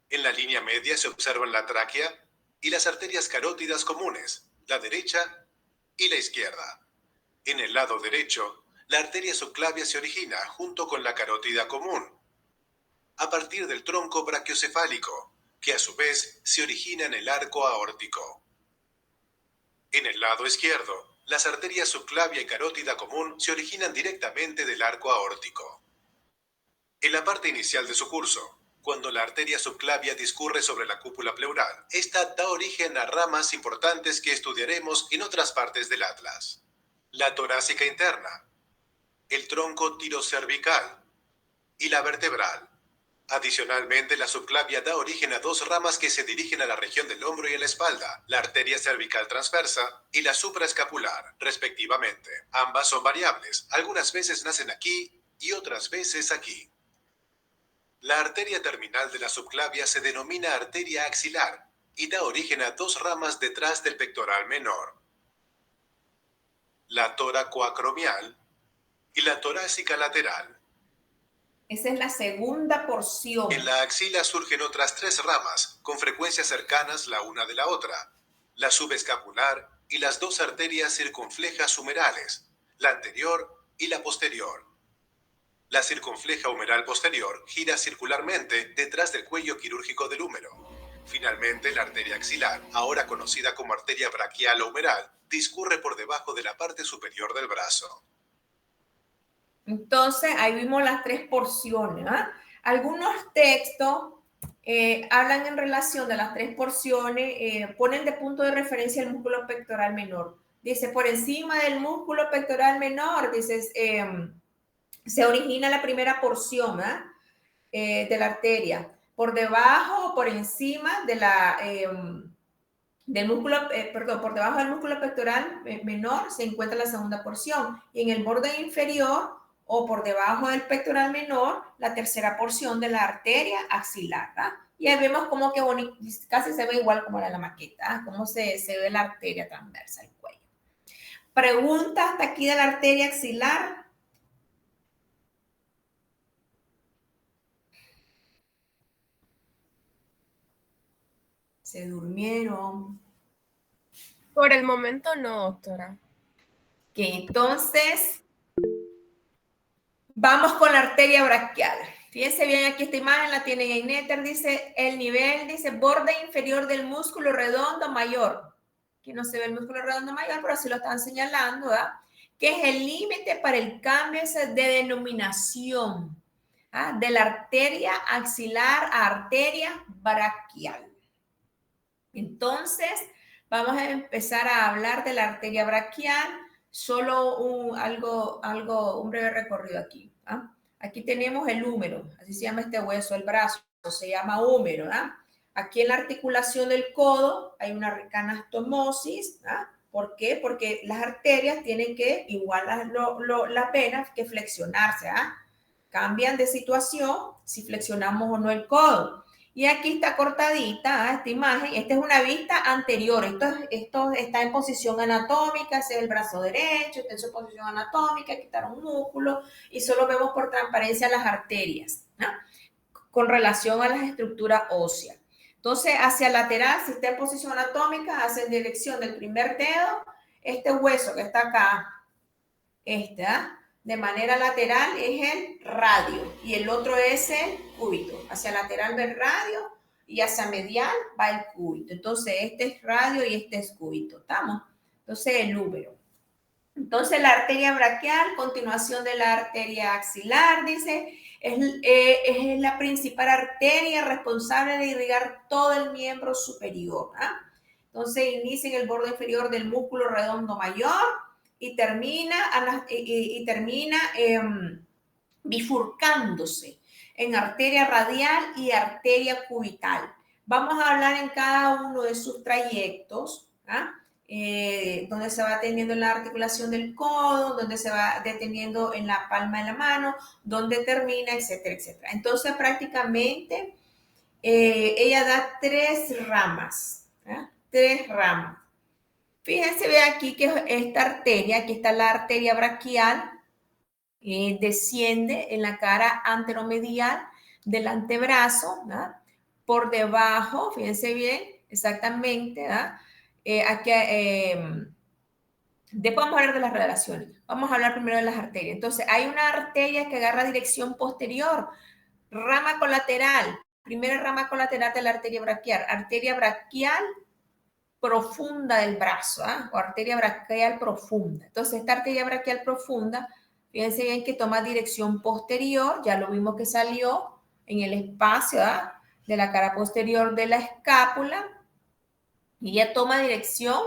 En la línea media se observan la tráquea y las arterias carótidas comunes, la derecha y la izquierda. En el lado derecho, la arteria subclavia se origina junto con la carótida común, a partir del tronco brachiocefálico, que a su vez se origina en el arco aórtico. En el lado izquierdo, las arterias subclavia y carótida común se originan directamente del arco aórtico. En la parte inicial de su curso, cuando la arteria subclavia discurre sobre la cúpula pleural, esta da origen a ramas importantes que estudiaremos en otras partes del atlas. La torácica interna, el tronco tirocervical y la vertebral. Adicionalmente, la subclavia da origen a dos ramas que se dirigen a la región del hombro y a la espalda, la arteria cervical transversa y la supraescapular, respectivamente. Ambas son variables, algunas veces nacen aquí y otras veces aquí. La arteria terminal de la subclavia se denomina arteria axilar y da origen a dos ramas detrás del pectoral menor: la toracoacromial y la torácica lateral. Esa es la segunda porción. En la axila surgen otras tres ramas, con frecuencia cercanas la una de la otra: la subescapular y las dos arterias circunflejas humerales, la anterior y la posterior. La circunfleja humeral posterior gira circularmente detrás del cuello quirúrgico del húmero. Finalmente, la arteria axilar, ahora conocida como arteria braquial o humeral, discurre por debajo de la parte superior del brazo. Entonces, ahí vimos las tres porciones. ¿Ah? Algunos textos hablan en relación de las tres porciones, ponen de punto de referencia el músculo pectoral menor. Dice, por encima del músculo pectoral menor, dice, se origina la primera porción de la arteria. Por debajo o por encima de la, del músculo, perdón, por debajo del músculo pectoral menor se encuentra la segunda porción. Y en el borde inferior o por debajo del pectoral menor, la tercera porción de la arteria axilar. Y ahí vemos como que casi se ve igual como era la maqueta, cómo se ve la arteria transversa del cuello. Pregunta hasta aquí de la arteria axilar. Se durmieron. Por el momento no, doctora. Que entonces vamos con la arteria braquial. Fíjense bien aquí esta imagen, la tienen en Netter, dice el nivel, dice borde inferior del músculo redondo mayor. Aquí no se ve el músculo redondo mayor, pero así lo están señalando, ¿verdad? Que es el límite para el cambio de denominación de la arteria axilar a arteria braquial. Entonces, vamos a empezar a hablar de la arteria braquial. Solo un breve recorrido aquí. Aquí tenemos el húmero, así se llama este hueso, el brazo, se llama húmero. Aquí en la articulación del codo hay una anastomosis. ¿Por qué? Porque las arterias tienen que, igual las venas, que flexionarse. Cambian de situación si flexionamos o no el codo. Y aquí está cortadita esta imagen. Esta es una vista anterior. Esto está en posición anatómica. Ese es el brazo derecho. Está en su posición anatómica. Quitaron un músculo. Y solo vemos por transparencia las arterias, ¿no? Con relación a las estructuras óseas. Entonces, hacia lateral, si está en posición anatómica, hacia en dirección del primer dedo. Este hueso que está acá, de manera lateral es el radio y el otro es el cúbito. Hacia lateral va el radio y hacia medial va el cúbito. Entonces, este es radio y este es cúbito. ¿Estamos? Entonces, el húmero. Entonces, la arteria braquial, continuación de la arteria axilar, dice, es la principal arteria responsable de irrigar todo el miembro superior. ¿Ah? Entonces, inicia en el borde inferior del músculo redondo mayor y termina bifurcándose en arteria radial y arteria cubital. Vamos a hablar en cada uno de sus trayectos, ¿ah? Donde se va deteniendo en la articulación del codo, donde se va deteniendo en la palma de la mano, donde termina, etcétera, etcétera. Entonces, prácticamente, ella da 3 ramas, ¿ah? 3 ramas. Fíjense, ve aquí que esta arteria, aquí está la arteria braquial, desciende en la cara anteromedial del antebrazo, ¿no? Por debajo, fíjense bien, exactamente, ¿no? Aquí, después vamos a hablar de las relaciones. Vamos a hablar primero de las arterias. Entonces, hay una arteria que agarra dirección posterior, rama colateral, primera rama colateral de la arteria braquial profunda del brazo, ¿eh? O arteria braquial profunda. Entonces, esta arteria braquial profunda, fíjense bien que toma dirección posterior, ya lo vimos que salió en el espacio, ¿eh? De la cara posterior de la escápula, y ya toma dirección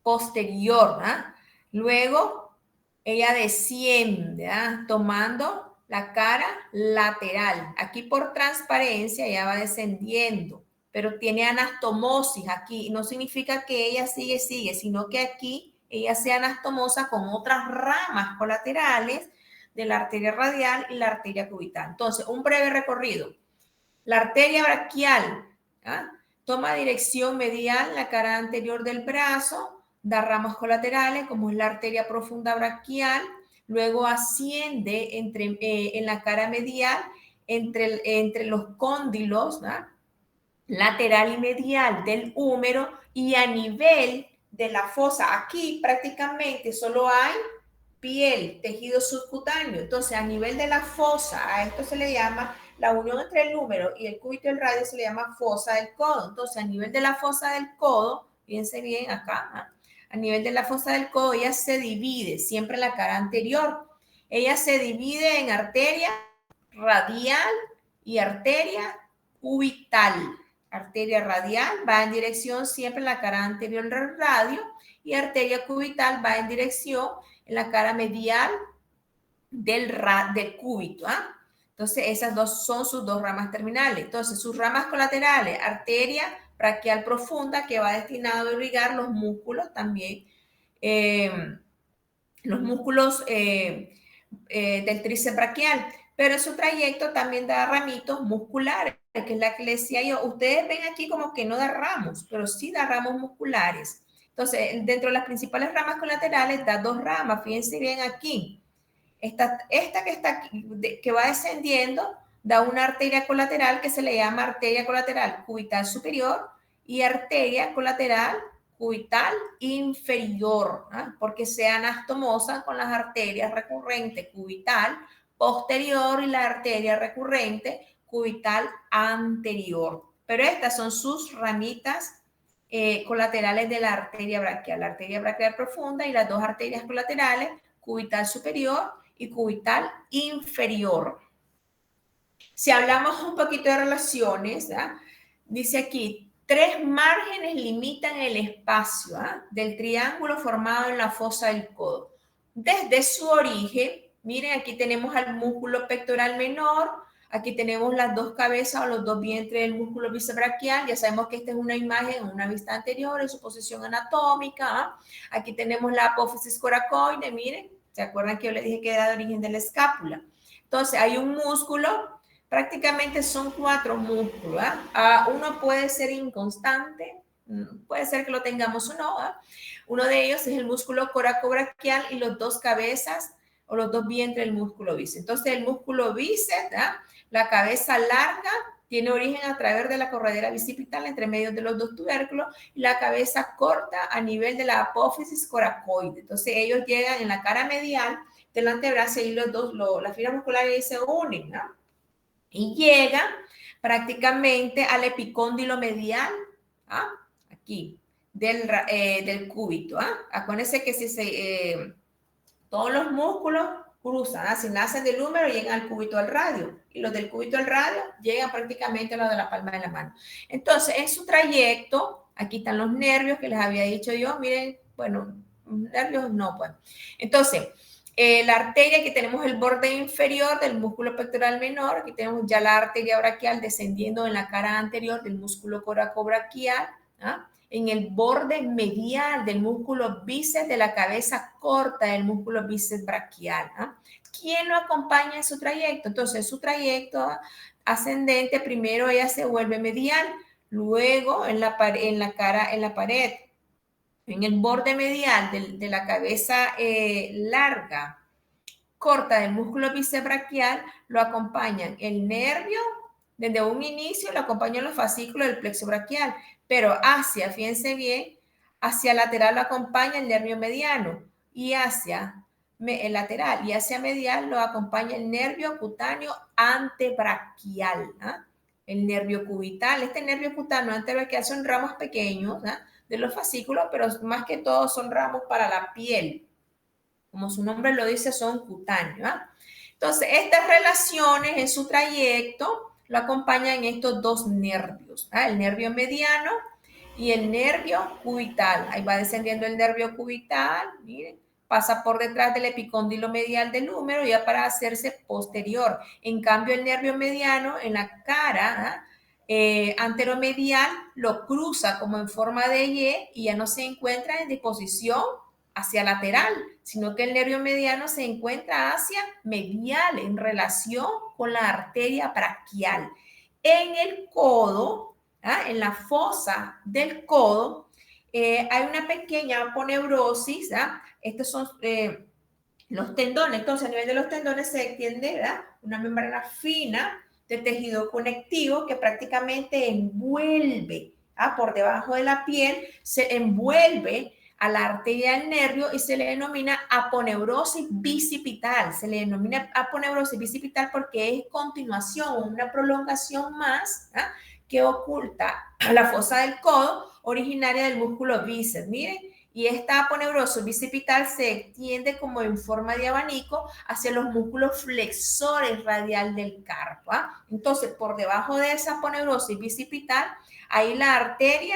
posterior, ¿eh? Luego, ella desciende, ¿eh? Tomando la cara lateral. Aquí por transparencia ella va descendiendo, pero tiene anastomosis aquí. No significa que ella sigue, sino que aquí ella sea anastomosa con otras ramas colaterales de la arteria radial y la arteria cubital. Entonces, un breve recorrido. La arteria braquial, ¿ah? Toma dirección medial, la cara anterior del brazo, da ramas colaterales, como es la arteria profunda braquial, luego asciende en la cara medial, entre los cóndilos, ¿no? Lateral y medial del húmero, y a nivel de la fosa. Aquí prácticamente solo hay piel, tejido subcutáneo. Entonces, a nivel de la fosa, a esto se le llama la unión entre el húmero y el cúbito del radio, se le llama fosa del codo. Entonces, a nivel de la fosa del codo, fíjense bien acá, ¿eh? A nivel de la fosa del codo, ella se divide siempre en la cara anterior. Ella se divide en arteria radial y arteria cubital. Arteria radial va en dirección siempre en la cara anterior del radio, y arteria cubital va en dirección en la cara medial del cúbito. ¿Ah? Entonces, esas dos son sus 2 ramas terminales. Entonces, sus ramas colaterales, arteria braquial profunda, que va destinado a irrigar los músculos también, los músculos del tríceps braquial, pero en su trayecto también da ramitos musculares, que es la que les decía yo. Ustedes ven aquí como que no da ramos, pero sí da ramos musculares. Entonces, dentro de las principales ramas colaterales da 2 ramas, fíjense bien aquí. Esta que está aquí, que va descendiendo, da una arteria colateral que se le llama arteria colateral cubital superior y arteria colateral cubital inferior, ¿eh? Porque se anastomosa con las arterias recurrentes cubital posterior y la arteria recurrente cubital anterior. Pero estas son sus ramitas colaterales de la arteria braquial profunda, y las 2 arterias colaterales, cubital superior y cubital inferior. Si hablamos un poquito de relaciones, ¿eh? Dice aquí, 3 márgenes limitan el espacio del triángulo formado en la fosa del codo. Desde su origen, miren, aquí tenemos al músculo pectoral menor, aquí tenemos las 2 cabezas o los 2 vientres del músculo bíceps braquial. Ya sabemos que esta es una imagen en una vista anterior en su posición anatómica. Aquí tenemos la apófisis coracoide, miren, ¿se acuerdan que yo les dije que era de origen de la escápula? Entonces, hay un músculo. Prácticamente son 4 músculos. Uno puede ser inconstante, puede ser que lo tengamos o no. Uno de ellos es el músculo coracobraquial y los 2 cabezas o los 2 vientres del músculo bíceps. Entonces, el músculo bíceps, la cabeza larga, tiene origen a través de la corredera bicipital entre medio de los 2 tubérculos, y la cabeza corta a nivel de la apófisis coracoide. Entonces, ellos llegan en la cara medial del antebrazo y las fibras musculares se unen, ¿no? Y llega prácticamente al epicóndilo medial, aquí. del cúbito. Acuérdense que todos los músculos cruzan, si nacen del húmero llegan al cúbito del radio y los del cúbito del radio llegan prácticamente a los de la palma de la mano. Entonces, en su trayecto, aquí están los nervios que les había dicho yo, miren, bueno, nervios no, pues. Entonces, la arteria, aquí tenemos el borde inferior del músculo pectoral menor, aquí tenemos ya la arteria braquial descendiendo en la cara anterior del músculo coracobraquial, en el borde medial del músculo bíceps de la cabeza corta del músculo bíceps braquial. ¿Quién lo acompaña en su trayecto? Entonces, su trayecto ascendente, primero ella se vuelve medial, luego en la pared, en el borde medial de la cabeza larga, corta del músculo bíceps braquial, lo acompañan el nervio, desde un inicio lo acompañan los fascículos del plexo braquial, pero fíjense bien, hacia lateral lo acompaña el nervio mediano y hacia el lateral y hacia medial lo acompaña el nervio cutáneo antebraquial, el nervio cubital. Este nervio cutáneo antebraquial son ramos pequeños de los fascículos, pero más que todo son ramos para la piel. Como su nombre lo dice, son cutáneos. Entonces, estas relaciones en su trayecto lo acompañan estos dos nervios, el nervio mediano y el nervio cubital. Ahí va descendiendo el nervio cubital, miren, pasa por detrás del epicóndilo medial del húmero ya para hacerse posterior. En cambio, el nervio mediano en la cara anteromedial lo cruza como en forma de Y ya no se encuentra en disposición hacia lateral, sino que el nervio mediano se encuentra hacia medial en relación con la arteria braquial. En el codo, en la fosa del codo, hay una pequeña aponeurosis. Estos son los tendones. Entonces, a nivel de los tendones se extiende una membrana fina de tejido conectivo que prácticamente envuelve por debajo de la piel, se envuelve a la arteria del nervio y se le denomina aponeurosis bicipital. Se le denomina aponeurosis bicipital porque es continuación, una prolongación más que oculta la fosa del codo originaria del músculo bíceps. Miren, y esta aponeurosis bicipital se extiende como en forma de abanico hacia los músculos flexores radial del carpo. Entonces, por debajo de esa aponeurosis bicipital, ahí la arteria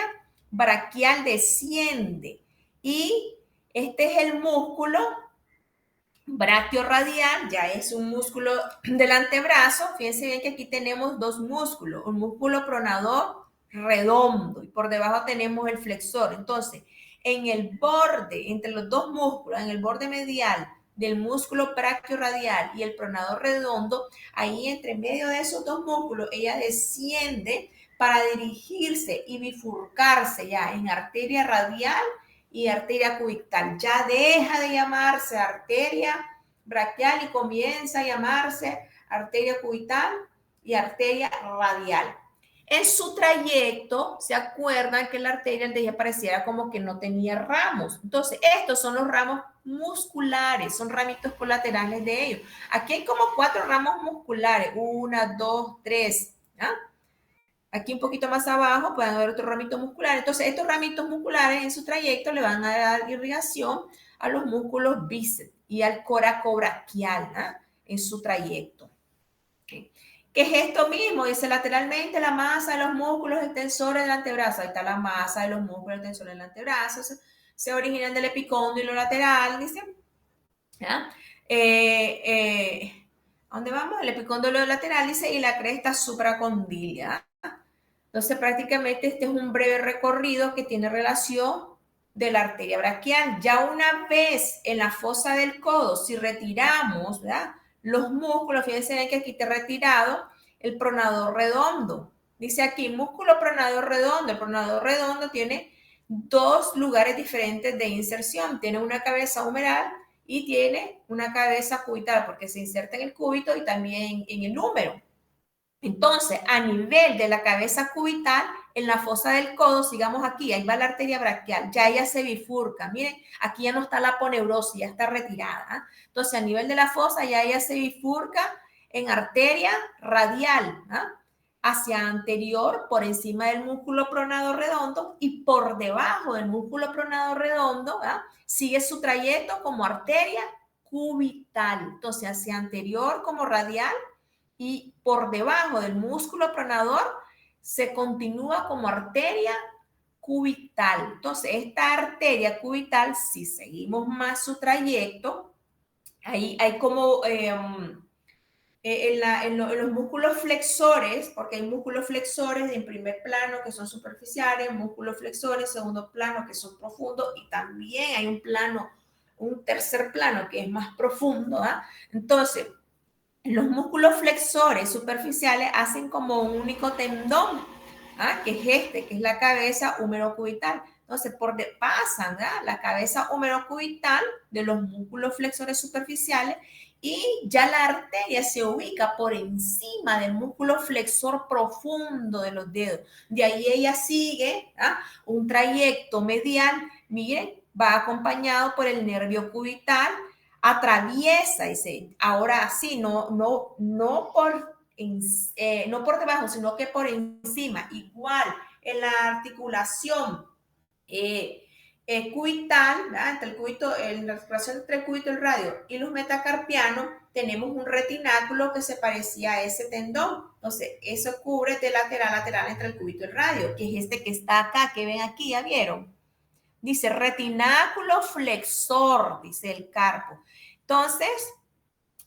braquial desciende y este es el músculo brachiorradial, ya es un músculo del antebrazo. Fíjense bien que aquí tenemos dos músculos, un músculo pronador redondo y por debajo tenemos el flexor. Entonces, en el borde, entre los dos músculos, en el borde medial del músculo brachiorradial y el pronador redondo, ahí entre medio de esos dos músculos, ella desciende para dirigirse y bifurcarse ya en arteria radial y arteria cubital. Ya deja de llamarse arteria braquial y comienza a llamarse arteria cubital y arteria radial. En su trayecto, ¿se acuerdan que la arteria de ella pareciera como que no tenía ramos? Entonces, estos son los ramos musculares, son ramitos colaterales de ellos. Aquí hay como 4 ramos musculares, 1, 2, 3, Aquí un poquito más abajo pueden haber otro ramito muscular. Entonces, estos ramitos musculares en su trayecto le van a dar irrigación a los músculos bíceps y al coracobraquial en su trayecto. ¿Okay? ¿Qué es esto mismo? Dice lateralmente la masa de los músculos extensores del antebrazo. Ahí está la masa de los músculos extensores del antebrazo. Se originan del epicóndilo lateral, dice. ¿Dónde vamos? El epicóndilo lateral, dice, y la cresta supracondilia. Entonces, prácticamente este es un breve recorrido que tiene relación de la arteria braquial. Ya una vez en la fosa del codo, si retiramos los músculos, fíjense bien que aquí está retirado el pronador redondo. Dice aquí, músculo pronador redondo. El pronador redondo tiene 2 lugares diferentes de inserción. Tiene una cabeza humeral y tiene una cabeza cubital, porque se inserta en el cúbito y también en el húmero. Entonces, a nivel de la cabeza cubital, en la fosa del codo, sigamos aquí, ahí va la arteria braquial, ya ella se bifurca. Miren, aquí ya no está la aponeurosis, ya está retirada. Entonces, a nivel de la fosa, ya ella se bifurca en arteria radial, hacia anterior, por encima del músculo pronado redondo y por debajo del músculo pronado redondo, ¿verdad? Sigue su trayecto como arteria cubital. Entonces, hacia anterior como radial y por debajo del músculo pronador se continúa como arteria cubital. Entonces, esta arteria cubital, si seguimos más su trayecto, ahí hay como en los músculos flexores, porque hay músculos flexores en primer plano que son superficiales, músculos flexores en segundo plano que son profundos, y también hay un tercer plano que es más profundo. ¿Ah? Entonces, los músculos flexores superficiales hacen como un único tendón, ¿ah? Que es este, que es la cabeza húmero-cubital. Entonces, pasan la cabeza húmero-cubital de los músculos flexores superficiales y ya la arteria se ubica por encima del músculo flexor profundo de los dedos. De ahí ella sigue un trayecto medial, miren, va acompañado por el nervio cubital, atraviesa, dice, ahora sí, no por debajo, sino que por encima, igual en la articulación cubital, entre en la articulación entre el cúbito y el radio y los metacarpianos, tenemos un retináculo que se parecía a ese tendón. Entonces, eso cubre de lateral a lateral entre el cúbito y el radio, que es este que está acá, que ven aquí, ¿ya vieron? Dice retináculo flexor, dice el carpo. Entonces,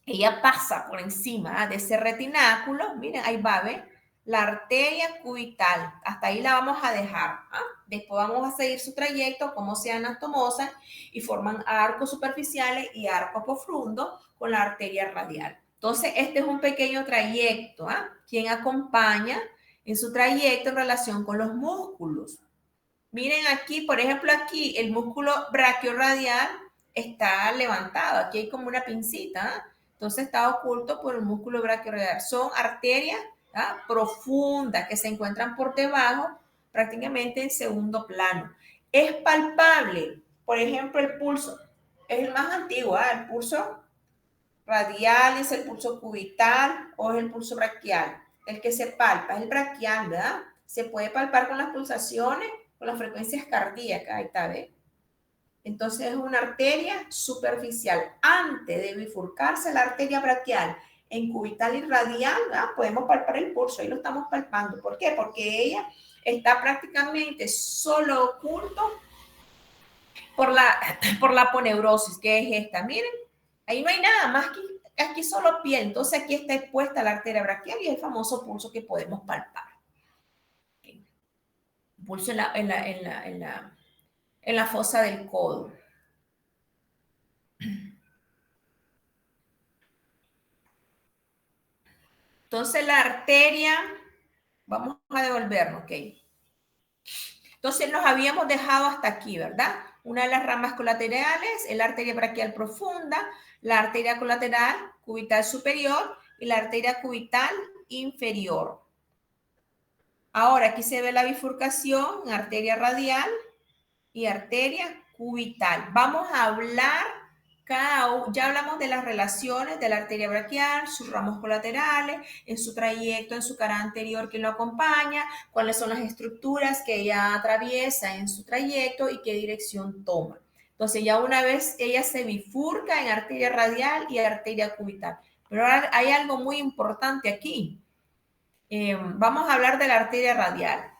ella pasa por encima de ese retináculo. Miren, ahí va, ¿ven? La arteria cubital. Hasta ahí la vamos a dejar. Después vamos a seguir su trayecto, como se anastomosan y forman arcos superficiales y arcos profundos con la arteria radial. Entonces, este es un pequeño trayecto. ¿Quién acompaña en su trayecto en relación con los músculos? Miren aquí, por ejemplo, aquí el músculo brachioradial está levantado. Aquí hay como una pincita. Entonces está oculto por el músculo brachioradial. Son arterias profundas que se encuentran por debajo, prácticamente en segundo plano. Es palpable. Por ejemplo, el pulso es el más antiguo. El pulso radial es el pulso cubital o es el pulso braquial. El que se palpa es el braquial, ¿verdad? Se puede palpar con las pulsaciones, con las frecuencias cardíacas, ahí está, ¿ves? Entonces es una arteria superficial. Antes de bifurcarse la arteria braquial en cubital y radial, podemos palpar el pulso, ahí lo estamos palpando. ¿Por qué? Porque ella está prácticamente solo oculto por la aponeurosis, que es esta. Miren, ahí no hay nada más que aquí solo piel. Entonces aquí está expuesta la arteria braquial y el famoso pulso que podemos palpar. Pulso en la fosa del codo. Entonces la arteria, vamos a devolvernos, ¿ok? Entonces nos habíamos dejado hasta aquí, ¿verdad? Una de las ramas colaterales es la arteria braquial profunda, la arteria colateral cubital superior y la arteria cubital inferior. Ahora aquí se ve la bifurcación en arteria radial y arteria cubital. Vamos a hablar ya hablamos de las relaciones de la arteria braquial, sus ramos colaterales, en su trayecto, en su cara anterior que lo acompaña, cuáles son las estructuras que ella atraviesa en su trayecto y qué dirección toma. Entonces ya una vez ella se bifurca en arteria radial y arteria cubital. Pero ahora hay algo muy importante aquí. Vamos a hablar de la arteria radial.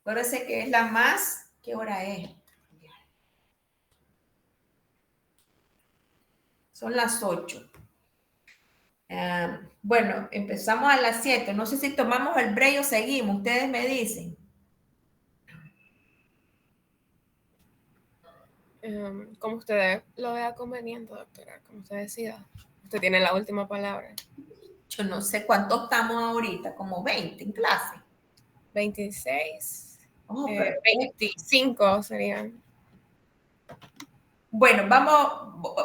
Acuérdense que es la más, ¿qué hora es? Son las 8. Bueno, empezamos a las 7. No sé si tomamos el break o seguimos. Ustedes me dicen. Como usted lo vea conveniente, doctora, como usted decida. Usted tiene la última palabra. Yo no sé cuántos estamos ahorita, como 20 en clase. 26. Oh, 25 serían. Bueno,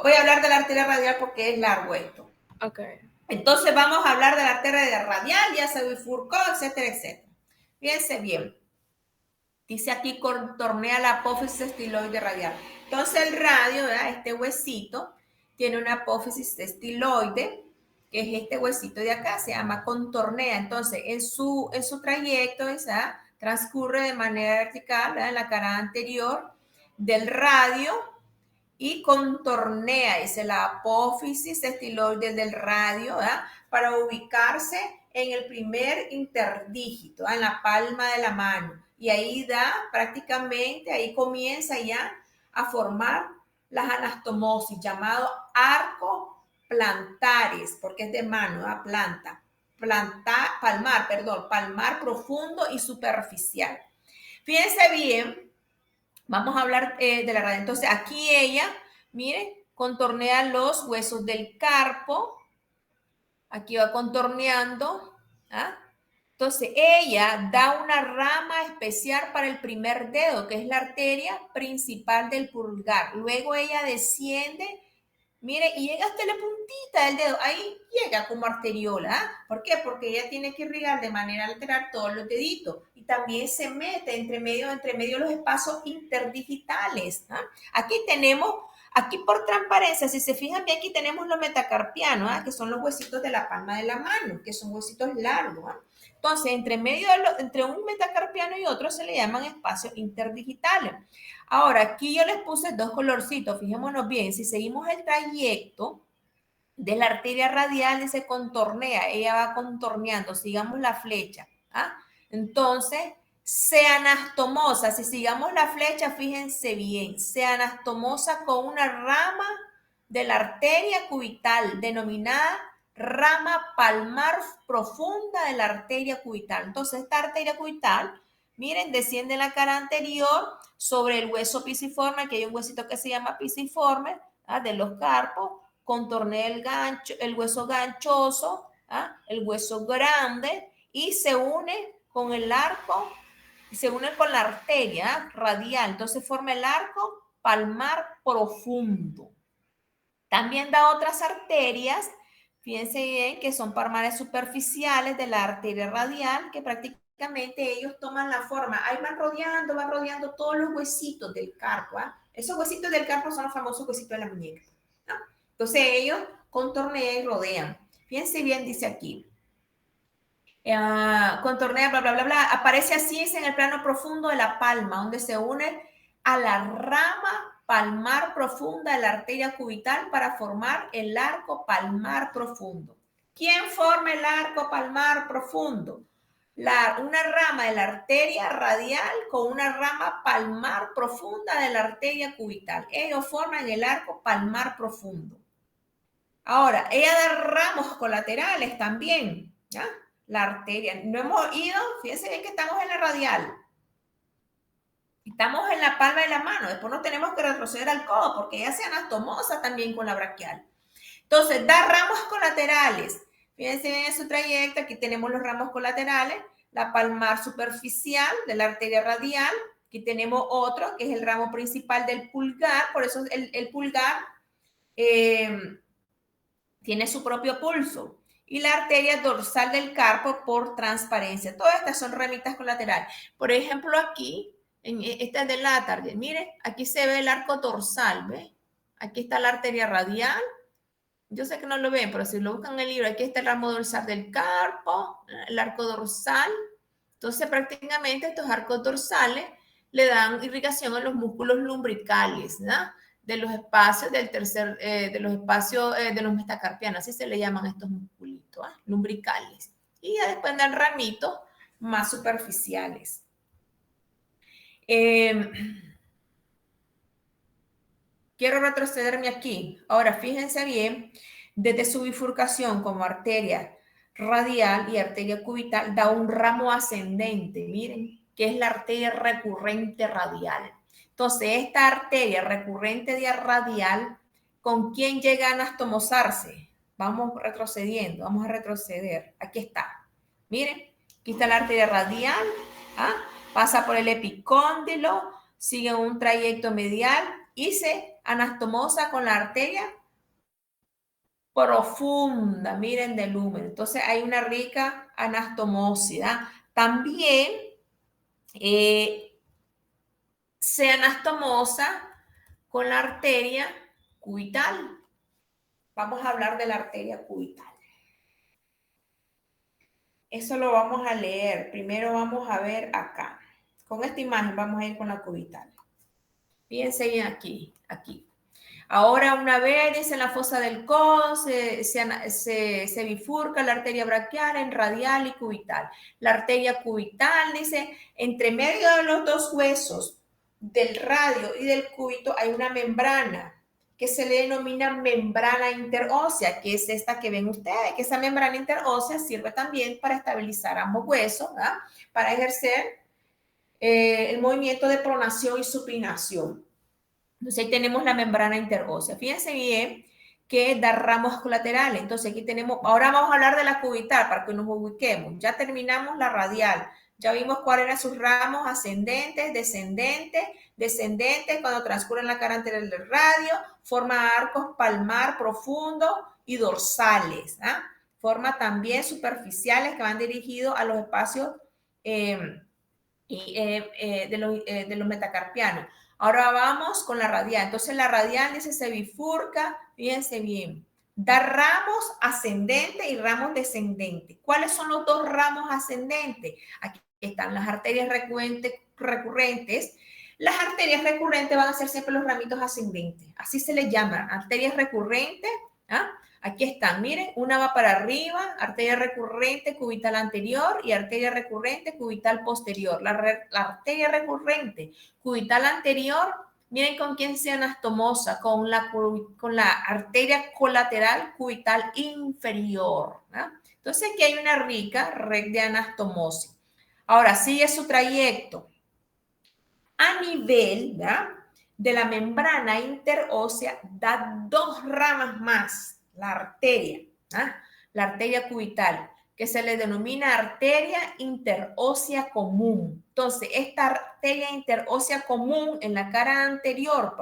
voy a hablar de la arteria radial porque es largo esto. Ok. Entonces vamos a hablar de la arteria radial, ya se bifurcó, etcétera, etcétera. Fíjense bien. Dice aquí contornea la apófisis estiloide radial. Entonces el radio, ¿verdad? Este huesito, tiene una apófisis estiloide que es este huesito de acá, se llama contornea. Entonces, en su trayecto, esa transcurre de manera vertical, ¿verdad? En la cara anterior del radio y contornea, dice la apófisis estiloide del radio, ¿verdad? Para ubicarse en el primer interdígito, ¿verdad? En la palma de la mano. Y ahí da prácticamente, ahí comienza ya a formar las anastomosis, llamado arco plantares, porque es de mano, ¿verdad? Palmar profundo y superficial. Fíjense bien, vamos a hablar de la radio. Entonces, aquí ella, miren, contornea los huesos del carpo. Aquí va contorneando. ¿Ah? Entonces, ella da una rama especial para el primer dedo, que es la arteria principal del pulgar. Luego ella desciende, mire, y llega hasta la puntita del dedo. Ahí llega como arteriola. ¿Ah? ¿Por qué? Porque ella tiene que irrigar de manera lateral todos los deditos. Y también se mete entre medio los espacios interdigitales. ¿Ah? Aquí tenemos, aquí por transparencia, si se fijan bien, aquí tenemos los metacarpianos, ¿ah? Que son los huesitos de la palma de la mano, que son huesitos largos. ¿Ah? Entonces, entre un metacarpiano y otro se le llaman espacios interdigitales. Ahora, aquí yo les puse dos colorcitos, fijémonos bien, si seguimos el trayecto de la arteria radial, se contornea, ella va contorneando, sigamos la flecha. ¿Ah? Entonces, se anastomosa, si sigamos la flecha, fíjense bien, se anastomosa con una rama de la arteria cubital denominada rama palmar profunda de la arteria cubital. Entonces, esta arteria cubital, miren, desciende en la cara anterior sobre el hueso pisiforme, que hay un huesito que se llama pisiforme, ¿ah? De los carpos, contornea el hueso ganchoso, ¿ah? El hueso grande, y se une con el arco, se une con la arteria, ¿ah? Radial. Entonces forma el arco palmar profundo. También da otras arterias, fíjense bien, que son palmares superficiales de la arteria radial, que prácticamente ellos toman la forma, ahí van rodeando todos los huesitos del carpo. ¿Ah? Esos huesitos del carpo son los famosos huesitos de la muñeca. ¿No? Entonces ellos contornean y rodean. Fíjense bien, dice aquí. Contornea, bla, bla, bla, bla. Aparece así en el plano profundo de la palma, donde se une a la rama palmar profunda de la arteria cubital para formar el arco palmar profundo. ¿Quién forma el arco palmar profundo? Una rama de la arteria radial con una rama palmar profunda de la arteria cubital. Ellos forman el arco palmar profundo. Ahora, ella da ramos colaterales también, ¿ya? La arteria. No hemos ido, fíjense bien que estamos en la radial. Estamos en la palma de la mano. Después no tenemos que retroceder al codo porque ella se anastomosa también con la braquial. Entonces, da ramos colaterales. Fíjense bien en su trayecto. Aquí tenemos los ramos colaterales. La palmar superficial de la arteria radial. Aquí tenemos otro que es el ramo principal del pulgar. Por eso el pulgar tiene su propio pulso. Y la arteria dorsal del carpo por transparencia. Todas estas son ramitas colaterales. Por ejemplo, aquí, esta es de la tarde. Mire, aquí se ve el arco dorsal, ¿ve? Aquí está la arteria radial. Yo sé que no lo ven, pero si lo buscan en el libro, aquí está el ramo dorsal del carpo, el arco dorsal. Entonces, prácticamente estos arcos dorsales le dan irrigación a los músculos lumbricales, ¿no? De los espacios de los espacios de los metacarpianos, así se le llaman estos musculitos, ¿eh? Lumbricales. Y ya después dan ramitos más superficiales. Quiero retrocederme aquí. Ahora, fíjense bien, desde su bifurcación como arteria radial y arteria cubital, da un ramo ascendente, miren, que es la arteria recurrente radial. Entonces, esta arteria recurrente radial, ¿con quién llega a anastomosarse? Vamos retrocediendo, vamos a retroceder. Aquí está. Miren, aquí está la arteria radial, ¿ah? Pasa por el epicóndilo, sigue un trayecto medial y se anastomosa con la arteria profunda, miren, del húmero. Entonces hay una rica anastomosis. También se anastomosa con la arteria cubital. Vamos a hablar de la arteria cubital. Eso lo vamos a leer. Primero vamos a ver acá. Con esta imagen vamos a ir con la cubital. Fíjense bien aquí, aquí. Ahora una vez dice en la fosa del codo se bifurca la arteria braquial en radial y cubital. La arteria cubital dice entre medio de los dos huesos del radio y del cúbito hay una membrana que se le denomina membrana interósea, que es esta que ven ustedes, que esa membrana interósea sirve también para estabilizar ambos huesos, ¿verdad? Para ejercer el movimiento de pronación y supinación. Entonces ahí tenemos la membrana interósea. Fíjense bien que da ramos colaterales. Entonces aquí tenemos, ahora vamos a hablar de la cubital para que nos ubiquemos. Ya terminamos la radial. Ya vimos cuáles eran sus ramos ascendentes, descendentes, descendentes cuando transcurren la cara anterior del radio, forma arcos palmar profundo y dorsales. ¿Ah? Forma también superficiales que van dirigidos a los espacios de los metacarpianos. Ahora vamos con la radial. Entonces la radial dice se bifurca, fíjense bien, da ramos ascendentes y ramos descendentes. ¿Cuáles son los dos ramos ascendentes? Aquí están las arterias recurrentes. Las arterias recurrentes van a ser siempre los ramitos ascendentes. Así se les llama, arterias recurrentes. ¿Ah? Aquí están, miren, una va para arriba, arteria recurrente cubital anterior y arteria recurrente cubital posterior. La arteria recurrente cubital anterior, miren con quién se anastomosa, con la arteria colateral cubital inferior. ¿No? Entonces aquí hay una rica red de anastomosis. Ahora sigue su trayecto. A nivel, ¿verdad?, de la membrana interósea da dos ramas más. La arteria, ¿ah? La arteria cubital, que se le denomina arteria interósea común. Entonces, esta arteria interósea común en la cara anterior,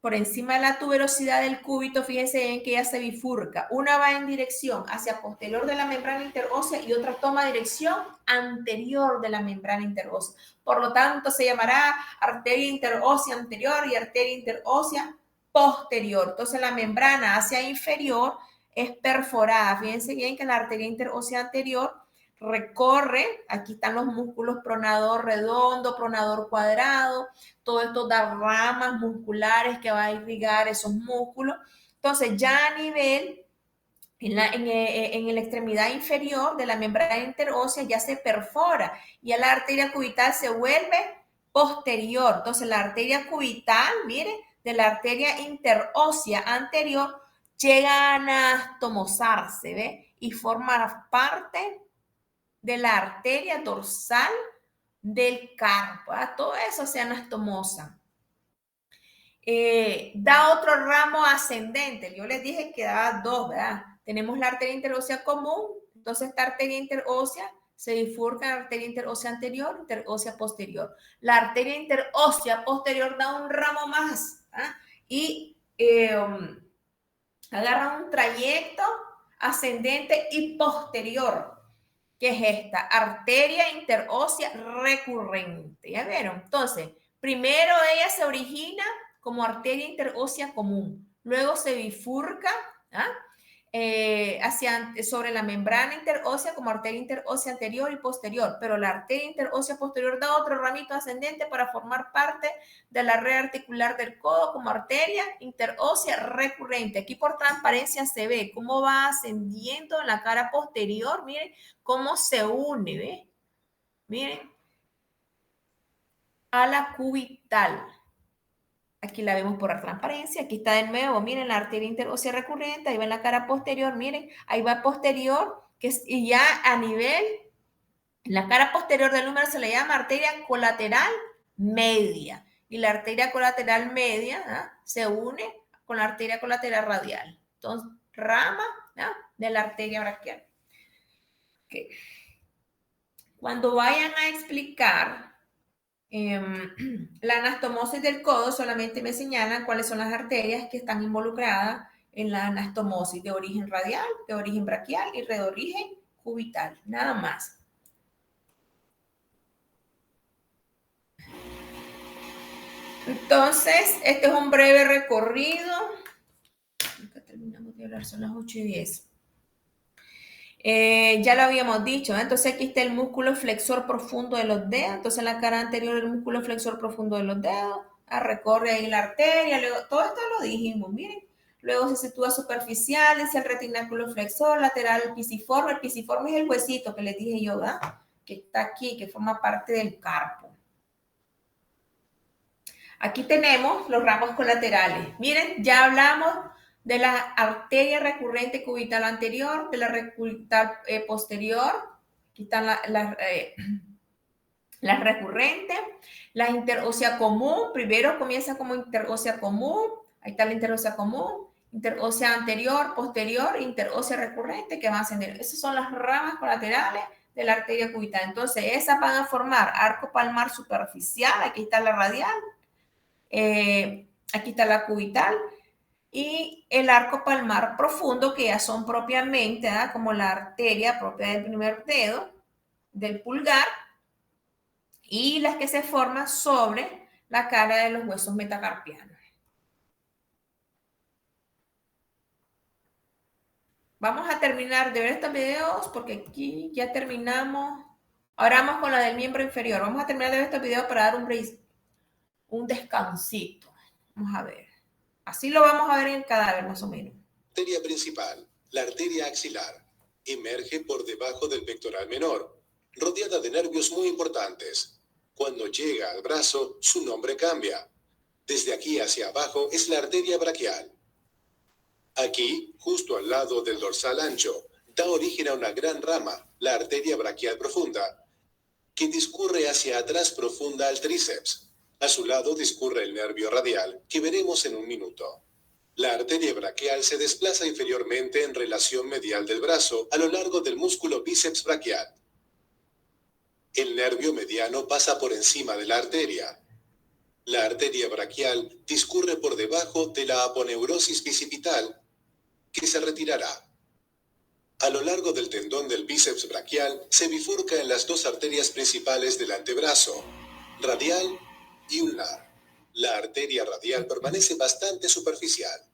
por encima de la tuberosidad del cúbito, fíjense bien que ella se bifurca. Una va en dirección hacia posterior de la membrana interósea y otra toma dirección anterior de la membrana interósea. Por lo tanto, se llamará arteria interósea anterior y arteria interósea posterior. Entonces, la membrana hacia inferior es perforada. Fíjense bien que la arteria interósea anterior recorre, aquí están los músculos pronador redondo, pronador cuadrado, todo esto da ramas musculares que va a irrigar esos músculos. Entonces, ya a nivel, en la extremidad inferior de la membrana interósea ya se perfora y a la arteria cubital se vuelve posterior. Entonces, la arteria cubital, mire, de la arteria interósea anterior llega a anastomosarse, ¿ve? Y forma parte de la arteria dorsal del carpo. Todo eso se anastomosa. Da otro ramo ascendente. Yo les dije que daba dos, ¿verdad? Tenemos la arteria interósea común. Entonces, esta arteria interósea se bifurca en la arteria interósea anterior, interósea posterior. La arteria interósea posterior da un ramo más, ¿ah? Y agarra un trayecto ascendente y posterior, que es esta arteria interósea recurrente. ¿Ya vieron? Entonces, primero ella se origina como arteria interósea común, luego se bifurca ¿ah? Sobre la membrana interósea como arteria interósea anterior y posterior, pero la arteria interósea posterior da otro ramito ascendente para formar parte de la red articular del codo como arteria interósea recurrente. Aquí por transparencia se ve cómo va ascendiendo en la cara posterior, miren cómo se une, ¿ve? Miren, a la cubital. Aquí la vemos por la transparencia, aquí está de nuevo, miren la arteria interósea recurrente, ahí va en la cara posterior, miren, ahí va posterior, y ya a nivel, la cara posterior del húmero se le llama arteria colateral media, y la arteria colateral media se une con la arteria colateral radial. Entonces, rama de la arteria braquial. Okay. Cuando vayan a explicar la anastomosis del codo, solamente me señalan cuáles son las arterias que están involucradas en la anastomosis de origen radial, de origen braquial y de origen cubital, nada más. Entonces, este es un breve recorrido. Acá terminamos de hablar, son las 8:10. Ya lo habíamos dicho, ¿eh? Entonces aquí está el músculo flexor profundo de los dedos. Entonces en la cara anterior el músculo flexor profundo de los dedos. Recorre ahí la arteria. Luego, todo esto lo dijimos, miren. Luego se sitúa superficial, es el retináculo flexor, lateral el pisiforme. El pisiforme es el huesito que les dije yo, ¿verdad? Que está aquí, que forma parte del carpo. Aquí tenemos los ramos colaterales. Miren, ya hablamos de la arteria recurrente cubital anterior, de la cubital posterior. Aquí están las recurrentes, la interósea común. Primero comienza como interósea común. Ahí está la interósea común, interósea anterior, posterior, interósea recurrente que van ascender. Esas son las ramas colaterales de la arteria cubital. Entonces, esas van a formar arco palmar superficial. Aquí está la radial. Aquí está la cubital y el arco palmar profundo, que ya son propiamente, ¿verdad?, como la arteria propia del primer dedo, del pulgar, y las que se forman sobre la cara de los huesos metacarpianos. Vamos a terminar de ver estos videos porque aquí ya terminamos. Ahora vamos con la del miembro inferior. Vamos a terminar de ver estos videos para dar un descansito. Vamos a ver. Así lo vamos a ver en el cadáver, más o menos. Arteria principal, la arteria axilar, emerge por debajo del pectoral menor, rodeada de nervios muy importantes. Cuando llega al brazo, su nombre cambia. Desde aquí hacia abajo es la arteria braquial. Aquí, justo al lado del dorsal ancho, da origen a una gran rama, la arteria braquial profunda, que discurre hacia atrás profunda al tríceps. A su lado discurre el nervio radial, que veremos en un minuto. La arteria braquial se desplaza inferiormente en relación medial del brazo a lo largo del músculo bíceps braquial. El nervio mediano pasa por encima de la arteria. La arteria braquial discurre por debajo de la aponeurosis bicipital, que se retirará. A lo largo del tendón del bíceps braquial se bifurca en las dos arterias principales del antebrazo, radial y ulnar. La arteria radial permanece bastante superficial.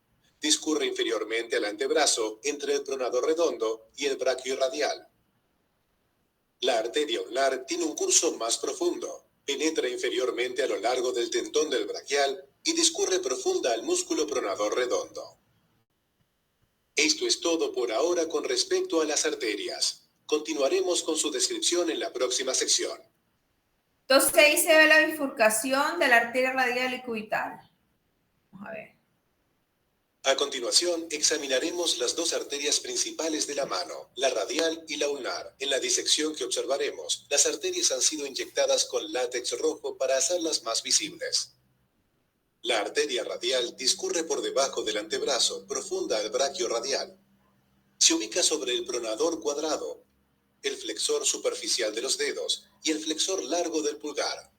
Discurre inferiormente al antebrazo entre el pronador redondo y el braquio radial. La arteria ulnar tiene un curso más profundo. Penetra inferiormente a lo largo del tendón del braquial y discurre profunda al músculo pronador redondo. Esto es todo por ahora con respecto a las arterias. Continuaremos con su descripción en la próxima sección. Entonces ahí se ve la bifurcación de la arteria radial y cubital. Vamos a ver. A continuación, examinaremos las dos arterias principales de la mano, la radial y la ulnar. En la disección que observaremos, las arterias han sido inyectadas con látex rojo para hacerlas más visibles. La arteria radial discurre por debajo del antebrazo, profunda al braquio radial. Se ubica sobre el pronador cuadrado, el flexor superficial de los dedos y el flexor largo del pulgar.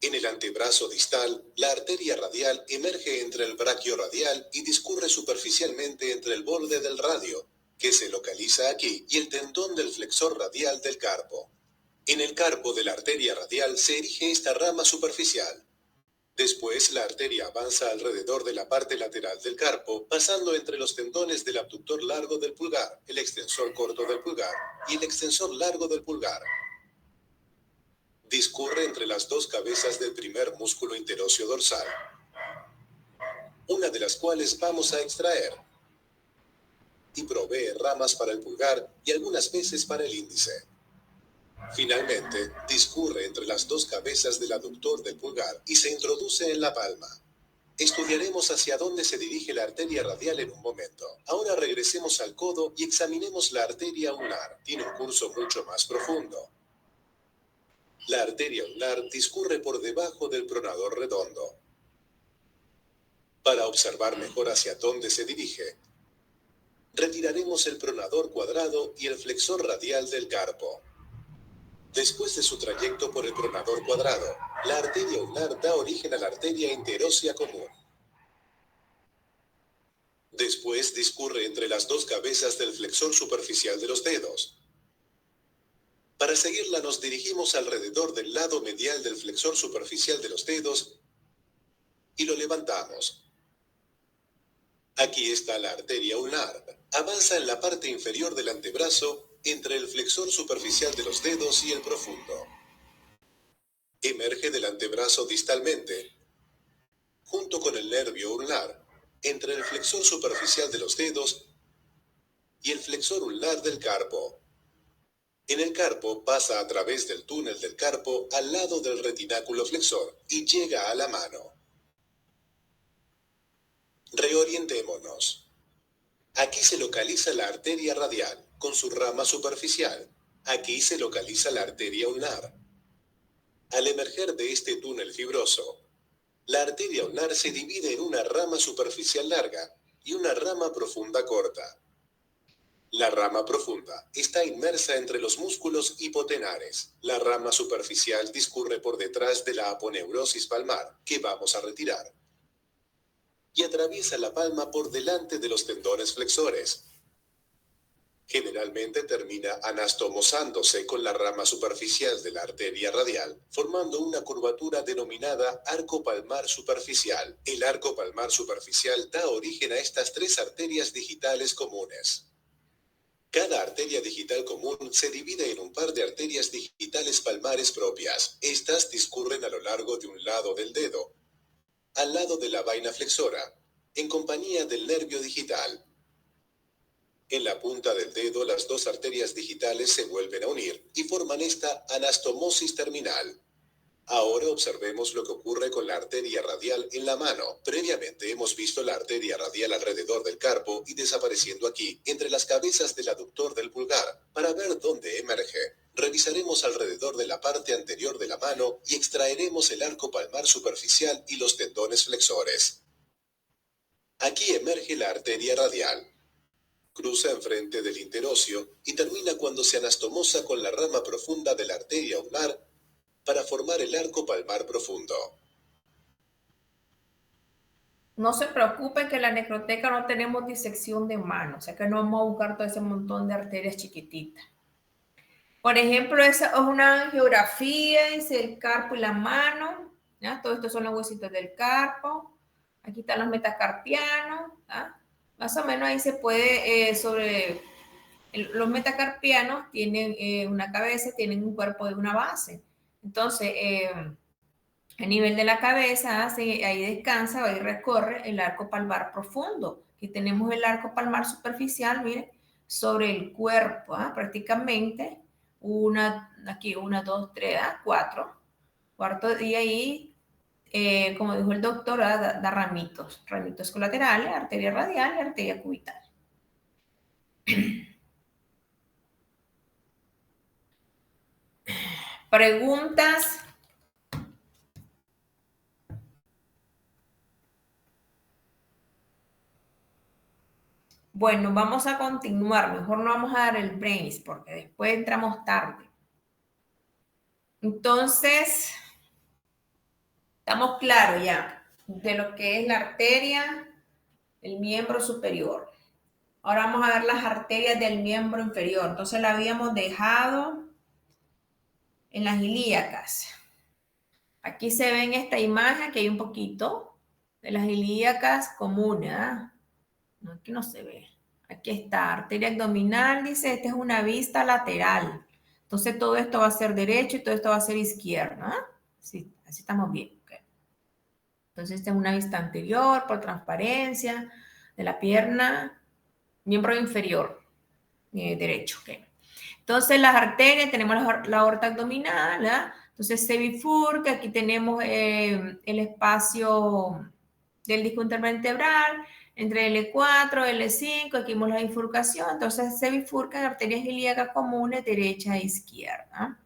En el antebrazo distal, la arteria radial emerge entre el braquio radial y discurre superficialmente entre el borde del radio, que se localiza aquí, y el tendón del flexor radial del carpo. En el carpo de la arteria radial se erige esta rama superficial. Después, la arteria avanza alrededor de la parte lateral del carpo, pasando entre los tendones del abductor largo del pulgar, el extensor corto del pulgar y el extensor largo del pulgar. Discurre entre las dos cabezas del primer músculo interóseo dorsal, una de las cuales vamos a extraer, y provee ramas para el pulgar y algunas veces para el índice. Finalmente, discurre entre las dos cabezas del aductor del pulgar y se introduce en la palma. Estudiaremos hacia dónde se dirige la arteria radial en un momento. Ahora regresemos al codo y examinemos la arteria ulnar. Tiene un curso mucho más profundo. La arteria ulnar discurre por debajo del pronador redondo. Para observar mejor hacia dónde se dirige, retiraremos el pronador cuadrado y el flexor radial del carpo. Después de su trayecto por el pronador cuadrado, la arteria ulnar da origen a la arteria interósea común. Después discurre entre las dos cabezas del flexor superficial de los dedos. Para seguirla nos dirigimos alrededor del lado medial del flexor superficial de los dedos y lo levantamos. Aquí está la arteria ulnar. Avanza en la parte inferior del antebrazo entre el flexor superficial de los dedos y el profundo. Emerge del antebrazo distalmente, junto con el nervio ulnar, entre el flexor superficial de los dedos y el flexor ulnar del carpo. En el carpo pasa a través del túnel del carpo al lado del retináculo flexor y llega a la mano. Reorientémonos. Aquí se localiza la arteria radial, con su rama superficial. Aquí se localiza la arteria ulnar. Al emerger de este túnel fibroso, la arteria ulnar se divide en una rama superficial larga y una rama profunda corta. La rama profunda está inmersa entre los músculos hipotenares. La rama superficial discurre por detrás de la aponeurosis palmar, que vamos a retirar, y atraviesa la palma por delante de los tendones flexores. Generalmente termina anastomosándose con la rama superficial de la arteria radial, formando una curvatura denominada arco palmar superficial. El arco palmar superficial da origen a estas tres arterias digitales comunes. Cada arteria digital común se divide en un par de arterias digitales palmares propias. Estas discurren a lo largo de un lado del dedo, al lado de la vaina flexora, en compañía del nervio digital. En la punta del dedo, las dos arterias digitales se vuelven a unir y forman esta anastomosis terminal. Ahora observemos lo que ocurre con la arteria radial en la mano. Previamente hemos visto la arteria radial alrededor del carpo y desapareciendo aquí, entre las cabezas del aductor del pulgar. Para ver dónde emerge, revisaremos alrededor de la parte anterior de la mano y extraeremos el arco palmar superficial y los tendones flexores. Aquí emerge la arteria radial. Cruza enfrente del interóseo y termina cuando se anastomosa con la rama profunda de la arteria ulnar para formar el arco palmar profundo. No se preocupen que en la necroteca no tenemos disección de mano, o sea que no vamos a buscar todo ese montón de arterias chiquititas. Por ejemplo, esa es una angiografía, es el carpo y la mano, ¿ya? Todo esto son los huesitos del carpo. Aquí están los metacarpianos, ¿ya? Más o menos ahí se puede, los metacarpianos tienen una cabeza, tienen un cuerpo de una base. Entonces, a nivel de la cabeza, ahí descansa, ahí recorre el arco palmar profundo. Aquí tenemos el arco palmar superficial, miren, sobre el cuerpo, prácticamente aquí 1, 2, 3, 4. Cuarto día ahí, como dijo el doctor, da ramitos colaterales, arteria radial y arteria cubital. Preguntas. Bueno, vamos a continuar. Mejor no vamos a dar el brains porque después entramos tarde. Entonces, estamos claros ya de lo que es la arteria, el miembro superior. Ahora vamos a ver las arterias del miembro inferior. Entonces, la habíamos dejado en las ilíacas. Aquí se ve en esta imagen que hay un poquito de las ilíacas comunes. No, aquí no se ve. Aquí está, arteria abdominal, dice, esta es una vista lateral. Entonces todo esto va a ser derecho y todo esto va a ser izquierdo. Sí, así estamos bien. Okay. Entonces esta es una vista anterior por transparencia de la pierna, miembro inferior, derecho. Okay. Entonces las arterias, tenemos la aorta abdominal, ¿verdad? Entonces se bifurca, aquí tenemos el espacio del disco intervertebral, entre L4, L5, aquí vemos la bifurcación, entonces se bifurcan arterias ilíacas comunes derecha e izquierda.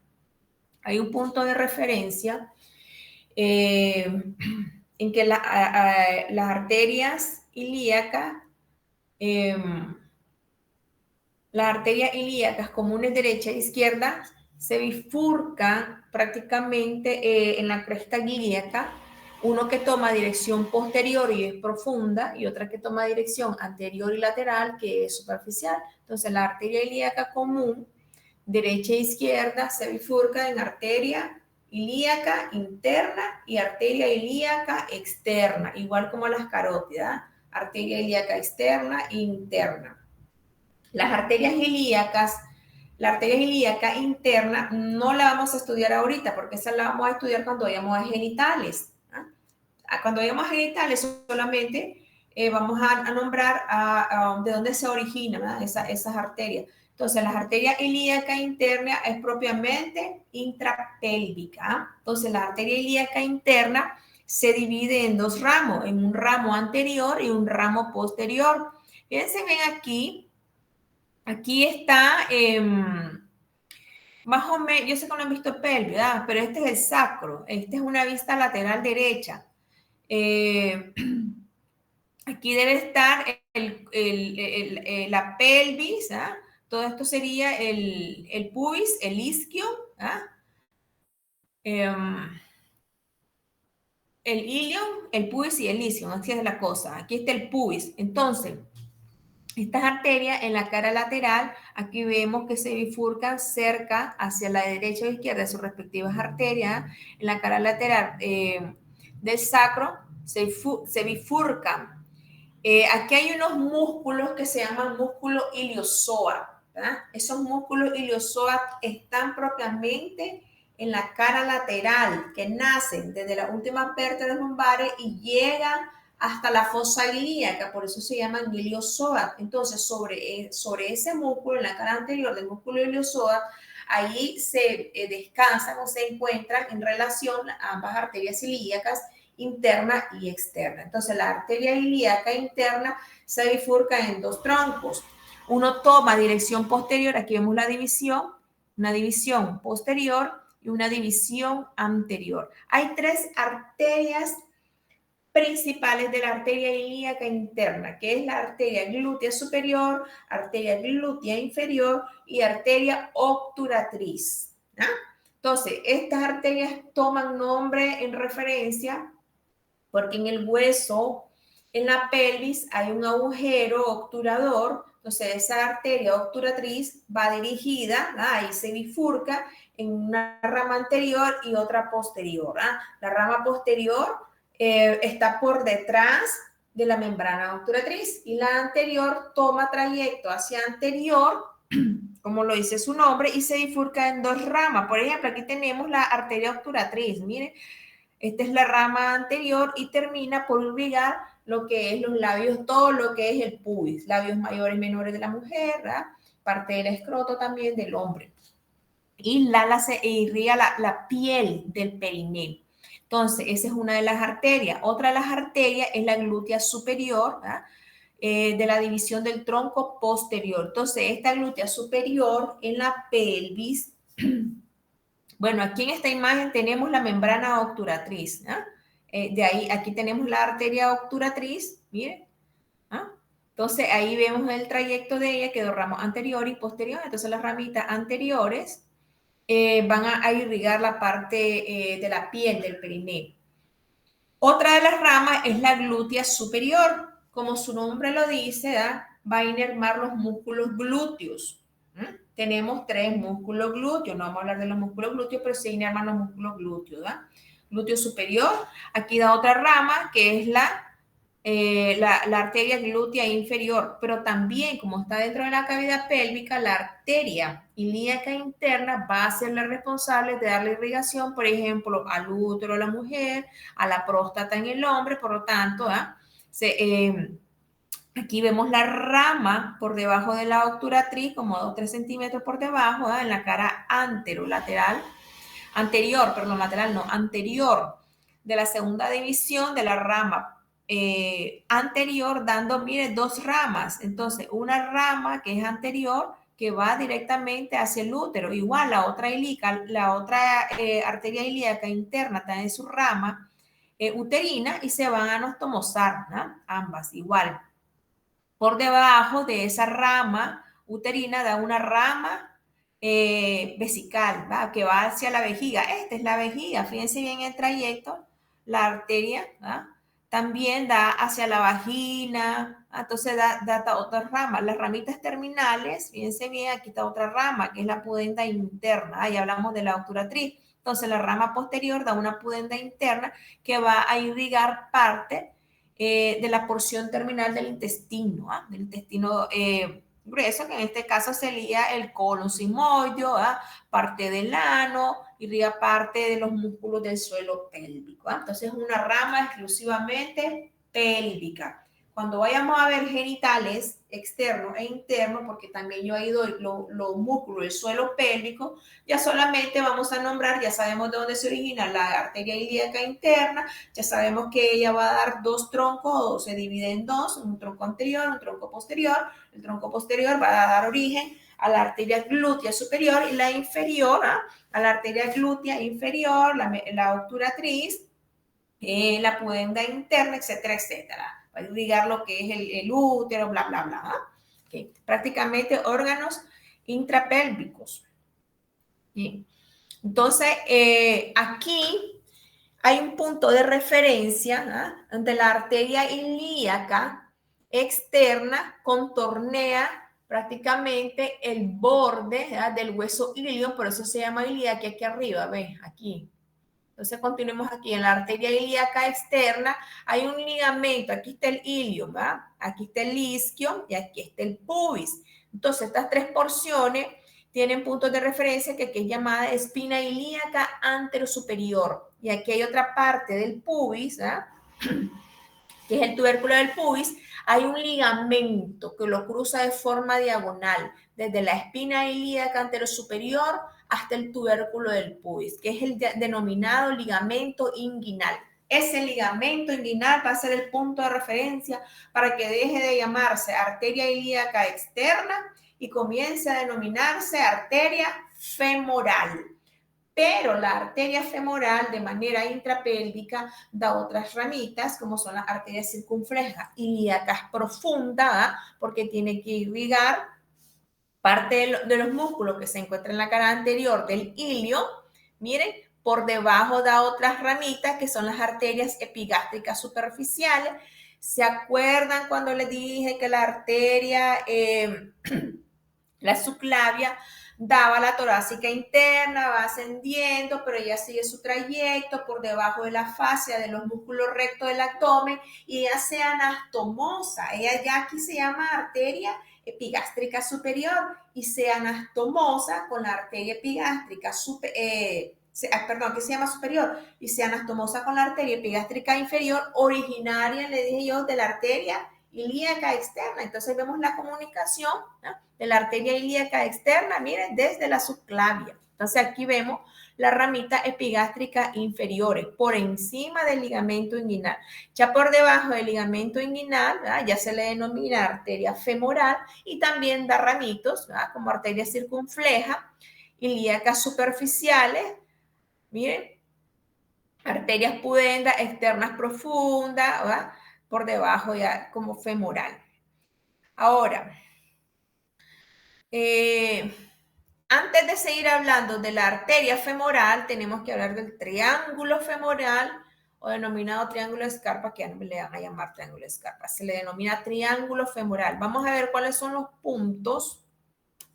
Hay un punto de referencia en que las arterias ilíacas, comunes derecha e izquierda se bifurcan prácticamente en la cresta ilíaca, uno que toma dirección posterior y es profunda y otra que toma dirección anterior y lateral que es superficial. Entonces la arteria ilíaca común derecha e izquierda se bifurca en arteria ilíaca interna y arteria ilíaca externa, igual como las carótidas, arteria ilíaca externa e interna. Las arterias ilíacas La arteria ilíaca interna no la vamos a estudiar ahorita, porque esa la vamos a estudiar cuando vayamos a genitales. Cuando vayamos a genitales solamente vamos a nombrar de dónde se originan esas arterias. Entonces, la arteria ilíaca interna es propiamente intrapélvica. Entonces, la arteria ilíaca interna se divide en dos ramos, en un ramo anterior y un ramo posterior. Fíjense bien aquí está, más o menos, yo sé que no han visto pelvis, ¿verdad? Pero este es el sacro, esta es una vista lateral derecha. Aquí debe estar la pelvis, ¿ah? Todo esto sería el pubis, el isquio, ¿ah? El ilion, el pubis y el isquio, así es la cosa. Aquí está el pubis. Entonces, estas arterias en la cara lateral, aquí vemos que se bifurcan cerca hacia la derecha o izquierda de sus respectivas arterias. En la cara lateral del sacro se bifurcan. Aquí hay unos músculos que se llaman músculo iliozoa, ¿verdad? Esos músculos iliozoa están propiamente en la cara lateral, que nacen desde las últimas vértebras lumbares y llegan hasta la fosa ilíaca, por eso se llaman iliozoa. Entonces, sobre ese músculo, en la cara anterior del músculo iliozoa, ahí se descansan o se encuentran en relación a ambas arterias ilíacas, interna y externa. Entonces, la arteria ilíaca interna se bifurca en dos troncos. Uno toma dirección posterior, aquí vemos la división, una división posterior y una división anterior. Hay tres arterias principales de la arteria ilíaca interna, que es la arteria glútea superior, arteria glútea inferior y arteria obturatriz. ¿No? Entonces, estas arterias toman nombre en referencia porque en el hueso, en la pelvis, hay un agujero obturador. Entonces, esa arteria obturatriz va dirigida, ahí se bifurca en una rama anterior y otra posterior. La rama posterior está por detrás de la membrana obturatriz y la anterior toma trayecto hacia anterior, como lo dice su nombre, y se bifurca en dos ramas. Por ejemplo, aquí tenemos la arteria obturatriz. Miren, esta es la rama anterior y termina por irrigar lo que es los labios, todo lo que es el pubis, labios mayores y menores de la mujer, ¿verdad? Parte del escroto también del hombre. Y se irriga la piel del perineo. Entonces, esa es una de las arterias. Otra de las arterias es la glútea superior, ¿verdad? De la división del tronco posterior. Entonces, esta glútea superior en la pelvis. Bueno, aquí en esta imagen tenemos la membrana obturatriz. ¿Ah? De ahí, aquí tenemos la arteria obturatriz, miren. ¿Ah? Entonces, ahí vemos el trayecto de ella, que dos ramos anterior y posterior. Entonces, las ramitas anteriores van a irrigar la parte de la piel del perineo. Otra de las ramas es la glútea superior. Como su nombre lo dice, va a inervar los músculos glúteos. Tenemos tres músculos glúteos. No vamos a hablar de los músculos glúteos, pero sí inervan los músculos glúteos. Glúteo superior. Aquí da otra rama que es la arteria glútea inferior, pero también, como está dentro de la cavidad pélvica, la arteria ilíaca interna va a ser la responsable de darle irrigación, por ejemplo, al útero de la mujer, a la próstata en el hombre. Por lo tanto, aquí vemos la rama por debajo de la obturatriz, como 2 o 3 centímetros por debajo, en la cara anterior de la segunda división de la rama anterior, dando, mire, dos ramas. Entonces, una rama que es anterior, que va directamente hacia el útero. Igual la otra arteria ilíaca interna está en su rama uterina y se van a anastomosar, ¿no? Ambas igual. Por debajo de esa rama uterina da una rama vesical, ¿va? Que va hacia la vejiga. Esta es la vejiga. Fíjense bien el trayecto. La arteria, ¿va? También da hacia la vagina. Entonces da otra rama. Las ramitas terminales, fíjense bien, aquí está otra rama, que es la pudenda interna. Ya hablamos de la obturatriz. Entonces la rama posterior da una pudenda interna que va a irrigar parte de la porción terminal del intestino grueso, que en este caso sería el colon sigmoideo, parte del ano, irriga parte de los músculos del suelo pélvico. Entonces es una rama exclusivamente pélvica. Cuando vayamos a ver genitales externos e internos, porque también yo he ido los músculos del suelo pélvico, ya solamente vamos a nombrar, ya sabemos de dónde se origina la arteria ilíaca interna, ya sabemos que ella va a dar dos troncos o se divide en dos, un tronco anterior, un tronco posterior. El tronco posterior va a dar origen a la arteria glútea superior y la inferior, a la arteria glútea inferior, la obturatriz, la pudenda interna, etcétera, etcétera. Va a irrigar lo que es el útero, bla, bla, bla. Okay. Prácticamente órganos intrapélvicos. Bien. Entonces, aquí hay un punto de referencia donde la arteria ilíaca externa contornea prácticamente el borde del hueso ilíaco, por eso se llama ilíaca aquí arriba, ¿ves? Aquí. Entonces continuemos aquí, en la arteria ilíaca externa hay un ligamento, aquí está el ilio, ¿va? Aquí está el isquio y aquí está el pubis. Entonces estas tres porciones tienen puntos de referencia que aquí es llamada espina ilíaca anterosuperior. Y aquí hay otra parte del pubis, que es el tubérculo del pubis. Hay un ligamento que lo cruza de forma diagonal, desde la espina ilíaca anterosuperior hasta el tubérculo del pubis, que es el denominado ligamento inguinal. Ese ligamento inguinal va a ser el punto de referencia para que deje de llamarse arteria ilíaca externa y comience a denominarse arteria femoral. Pero la arteria femoral de manera intrapélvica da otras ramitas, como son las arterias circunflejas ilíacas profundas, porque tiene que irrigar parte de los músculos que se encuentran en la cara anterior del ilio. Miren, por debajo da otras ramitas que son las arterias epigástricas superficiales. ¿Se acuerdan cuando les dije que la arteria, la subclavia, daba la torácica interna, va ascendiendo, pero ella sigue su trayecto por debajo de la fascia de los músculos rectos del abdomen y ella se anastomosa? Ella ya aquí se llama arteria epigástrica superior y se anastomosa con la arteria epigástrica que se llama superior, y se anastomosa con la arteria epigástrica inferior, originaria, le dije yo, de la arteria ilíaca externa. Entonces vemos la comunicación, ¿no?, de la arteria ilíaca externa, miren, desde la subclavia. Entonces aquí vemos la ramita epigástrica inferiores por encima del ligamento inguinal. Ya por debajo del ligamento inguinal, ¿verdad?, ya se le denomina arteria femoral y también da ramitos, ¿verdad?, como arteria circunfleja, ilíacas superficiales, miren, arterias pudendas externas profundas, ¿verdad?, por debajo ya como femoral. Ahora, antes de seguir hablando de la arteria femoral, tenemos que hablar del triángulo femoral o denominado triángulo de Scarpa, que ya no le van a llamar triángulo de Scarpa, se le denomina triángulo femoral. Vamos a ver cuáles son los puntos.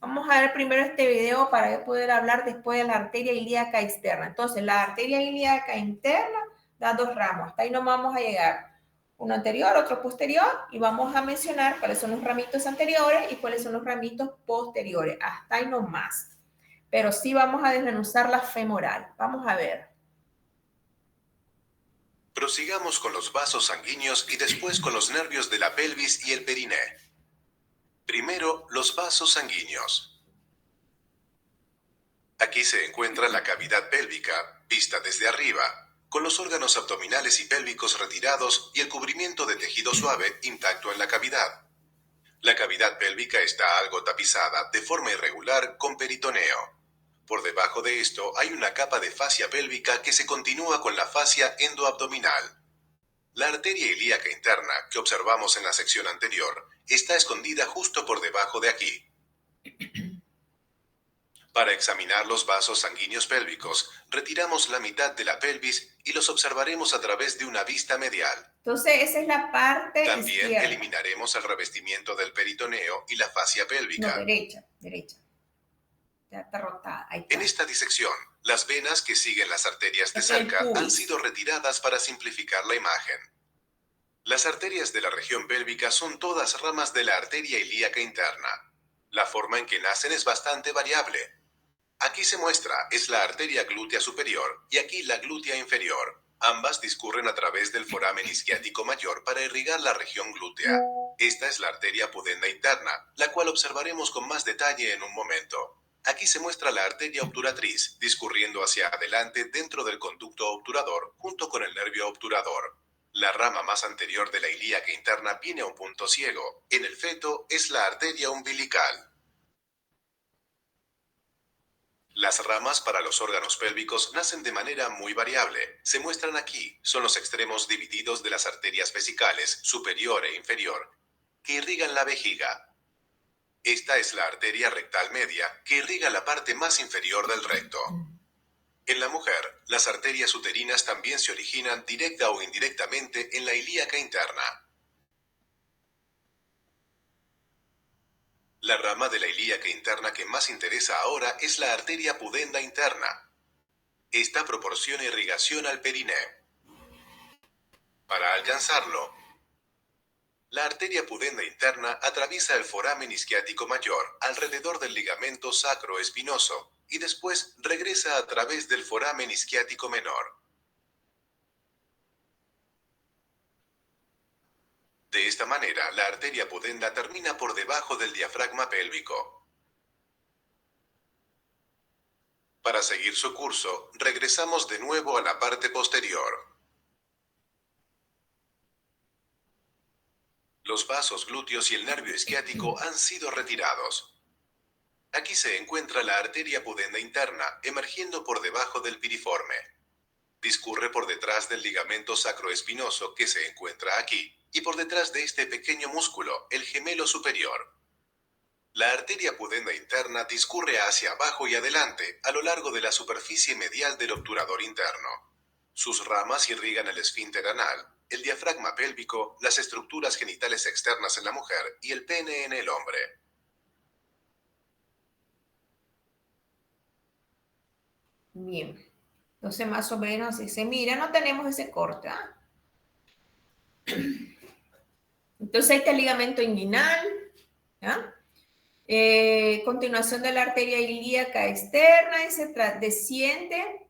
Vamos a ver primero este video para poder hablar después de la arteria ilíaca externa. Entonces, la arteria ilíaca interna da dos ramos. Hasta ahí no vamos a llegar. Uno anterior, otro posterior, y vamos a mencionar cuáles son los ramitos anteriores y cuáles son los ramitos posteriores. Hasta ahí no más. Pero sí vamos a desmenuzar la femoral. Vamos a ver. Prosigamos con los vasos sanguíneos y después con los nervios de la pelvis y el periné. Primero, los vasos sanguíneos. Aquí se encuentra la cavidad pélvica, vista desde arriba, con los órganos abdominales y pélvicos retirados y el cubrimiento de tejido suave intacto en la cavidad. La cavidad pélvica está algo tapizada, de forma irregular, con peritoneo. Por debajo de esto hay una capa de fascia pélvica que se continúa con la fascia endoabdominal. La arteria ilíaca interna, que observamos en la sección anterior, está escondida justo por debajo de aquí. Para examinar los vasos sanguíneos pélvicos, retiramos la mitad de la pelvis y los observaremos a través de una vista medial. Entonces, esa es la parte También izquierda. eliminaremos el revestimiento del peritoneo y la fascia pélvica. No, derecha. Ya está rotada. Ahí está. En esta disección, las venas que siguen las arterias de cerca han sido retiradas para simplificar la imagen. Las arterias de la región pélvica son todas ramas de la arteria ilíaca interna. La forma en que nacen es bastante variable. Aquí se muestra, es la arteria glútea superior y aquí la glútea inferior. Ambas discurren a través del foramen isquiático mayor para irrigar la región glútea. Esta es la arteria pudenda interna, la cual observaremos con más detalle en un momento. Aquí se muestra la arteria obturatriz, discurriendo hacia adelante dentro del conducto obturador, junto con el nervio obturador. La rama más anterior de la ilíaca interna viene a un punto ciego. En el feto es la arteria umbilical. Las ramas para los órganos pélvicos nacen de manera muy variable. Se muestran aquí, son los extremos divididos de las arterias vesicales, superior e inferior, que irrigan la vejiga. Esta es la arteria rectal media, que irriga la parte más inferior del recto. En la mujer, las arterias uterinas también se originan directa o indirectamente en la ilíaca interna. La rama de la ilíaca interna que más interesa ahora es la arteria pudenda interna. Esta proporciona irrigación al periné. Para alcanzarlo, la arteria pudenda interna atraviesa el foramen isquiático mayor alrededor del ligamento sacroespinoso y después regresa a través del foramen isquiático menor. De esta manera, la arteria pudenda termina por debajo del diafragma pélvico. Para seguir su curso, regresamos de nuevo a la parte posterior. Los vasos glúteos y el nervio isquiático han sido retirados. Aquí se encuentra la arteria pudenda interna, emergiendo por debajo del piriforme. Discurre por detrás del ligamento sacroespinoso que se encuentra aquí, y por detrás de este pequeño músculo, el gemelo superior. La arteria pudenda interna discurre hacia abajo y adelante, a lo largo de la superficie medial del obturador interno. Sus ramas irrigan el esfínter anal, el diafragma pélvico, las estructuras genitales externas en la mujer y el pene en el hombre. Bien. Entonces, más o menos así se mira, no tenemos ese corte. Entonces, ahí está el ligamento inguinal. Continuación de la arteria ilíaca externa y se desciende.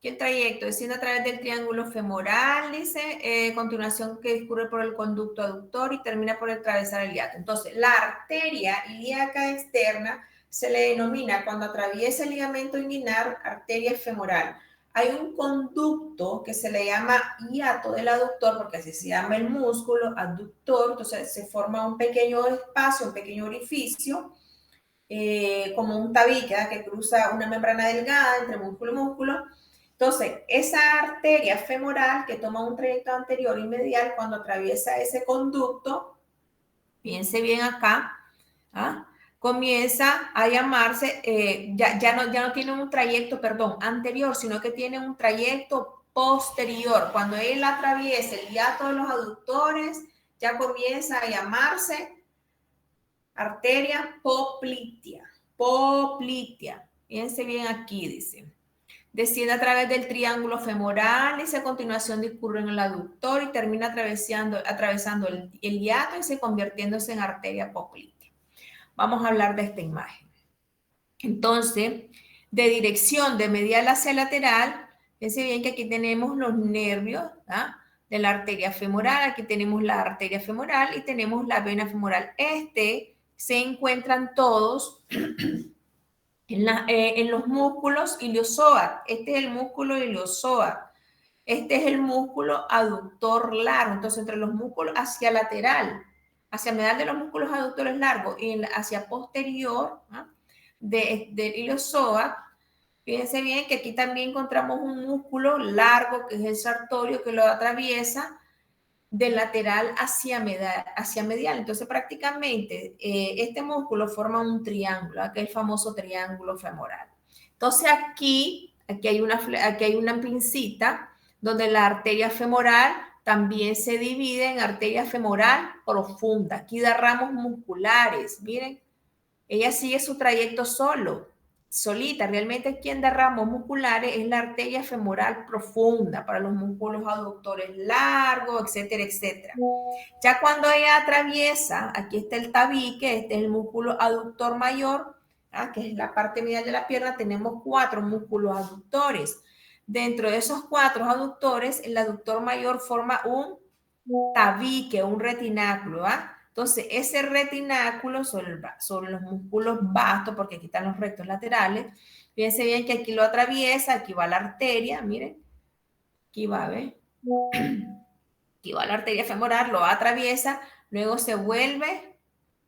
¿Qué el trayecto? Desciende a través del triángulo femoral, dice. Continuación que discurre por el conducto aductor y termina por atravesar el hiato. Entonces, la arteria ilíaca externa se le denomina, cuando atraviesa el ligamento inguinal, arteria femoral. Hay un conducto que se le llama hiato del aductor, porque así se llama el músculo aductor. Entonces se forma un pequeño espacio, un pequeño orificio, como un tabique que cruza una membrana delgada entre músculo y músculo. Entonces, esa arteria femoral que toma un trayecto anterior y medial, cuando atraviesa ese conducto, fíjense bien acá, comienza a llamarse, ya no tiene un trayecto, anterior, sino que tiene un trayecto posterior. Cuando él atraviesa el hiato de los aductores, ya comienza a llamarse arteria poplitea. Poplitea. Fíjense bien aquí, dice. Desciende a través del triángulo femoral y a continuación discurre en el aductor y termina atravesando el hiato y se convirtiéndose en arteria poplitea. Vamos a hablar de esta imagen. Entonces, de dirección de medial hacia lateral, fíjense bien que aquí tenemos los nervios de la arteria femoral, aquí tenemos la arteria femoral y tenemos la vena femoral. Se encuentran todos en los músculos iliosóacos. Este es el músculo iliosóaco. Este es el músculo aductor largo. Entonces, entre los músculos hacia lateral, hacia medial de los músculos aductores largos y hacia posterior del iliosóaco, fíjense bien que aquí también encontramos un músculo largo que es el sartorio que lo atraviesa de lateral hacia medial. Entonces, prácticamente, este músculo forma un triángulo, que es el famoso triángulo femoral. Entonces, aquí hay una pincita donde la arteria femoral también se divide en arteria femoral profunda. Aquí da ramos musculares, miren, ella sigue su trayecto solo, solita. Realmente quien derramos musculares es la arteria femoral profunda para los músculos aductores largos, etcétera, etcétera. Ya cuando ella atraviesa, aquí está el tabique, este es el músculo aductor mayor, que es la parte medial de la pierna, tenemos 4 músculos aductores. Dentro de esos 4 aductores, el aductor mayor forma un tabique, un retináculo, Entonces, ese retináculo sobre los músculos vastos, porque aquí están los rectos laterales, fíjense bien que aquí lo atraviesa, aquí va la arteria, miren, aquí va, ¿ves? Aquí va la arteria femoral, lo atraviesa, luego se vuelve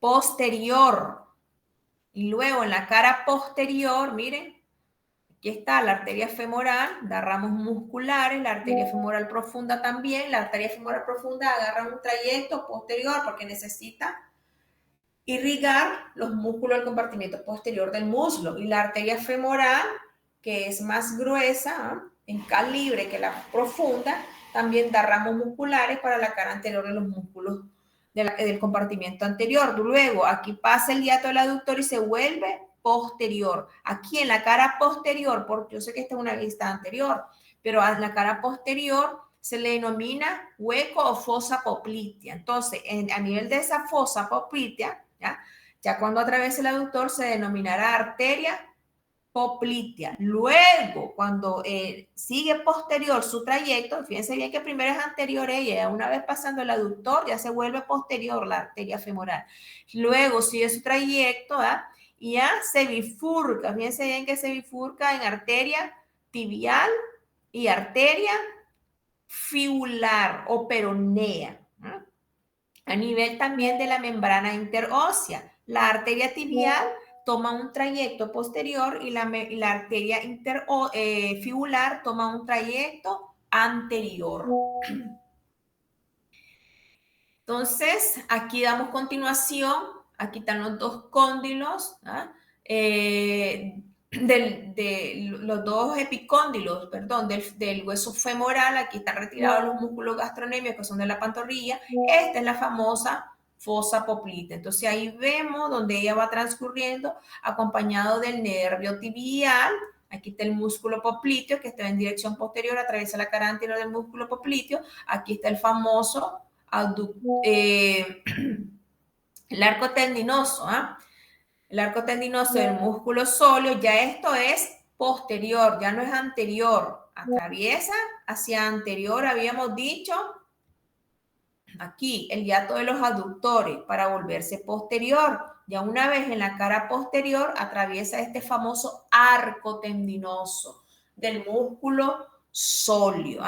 posterior, y luego en la cara posterior, miren, aquí está la arteria femoral, da ramos musculares, la arteria femoral profunda también. La arteria femoral profunda agarra un trayecto posterior porque necesita irrigar los músculos del compartimiento posterior del muslo. Y la arteria femoral, que es más gruesa en calibre que la profunda, también da ramos musculares para la cara anterior de los músculos del compartimiento anterior. Luego, aquí pasa el hiato del aductor y se vuelve posterior. Aquí en la cara posterior, porque yo sé que esta es una vista anterior, pero en la cara posterior se le denomina hueco o fosa poplitea. Entonces, a nivel de esa fosa poplitea, ya cuando atraviesa el aductor se denominará arteria poplitea. Luego, cuando sigue posterior su trayecto, fíjense bien que primero es anterior ella, una vez pasando el aductor ya se vuelve posterior la arteria femoral. Luego sigue su trayecto, y ya se bifurca, fíjense bien que se bifurca en arteria tibial y arteria fibular o peronea, a nivel también de la membrana interósea. La arteria tibial toma un trayecto posterior y la arteria fibular toma un trayecto anterior. Entonces, aquí damos continuación. Aquí están los 2 cóndilos, los 2 epicóndilos, perdón, del hueso femoral. Aquí están retirados los músculos gastronemios que son de la pantorrilla. Esta es la famosa fosa poplitea. Entonces ahí vemos donde ella va transcurriendo acompañado del nervio tibial. Aquí está el músculo popliteo que está en dirección posterior, atraviesa la cara anterior del músculo popliteo. Aquí está el famoso el arco tendinoso, el arco tendinoso del músculo sóleo. Ya esto es posterior, ya no es anterior, atraviesa hacia anterior, habíamos dicho, aquí el hiato de los aductores para volverse posterior. Ya una vez en la cara posterior atraviesa este famoso arco tendinoso del músculo sóleo.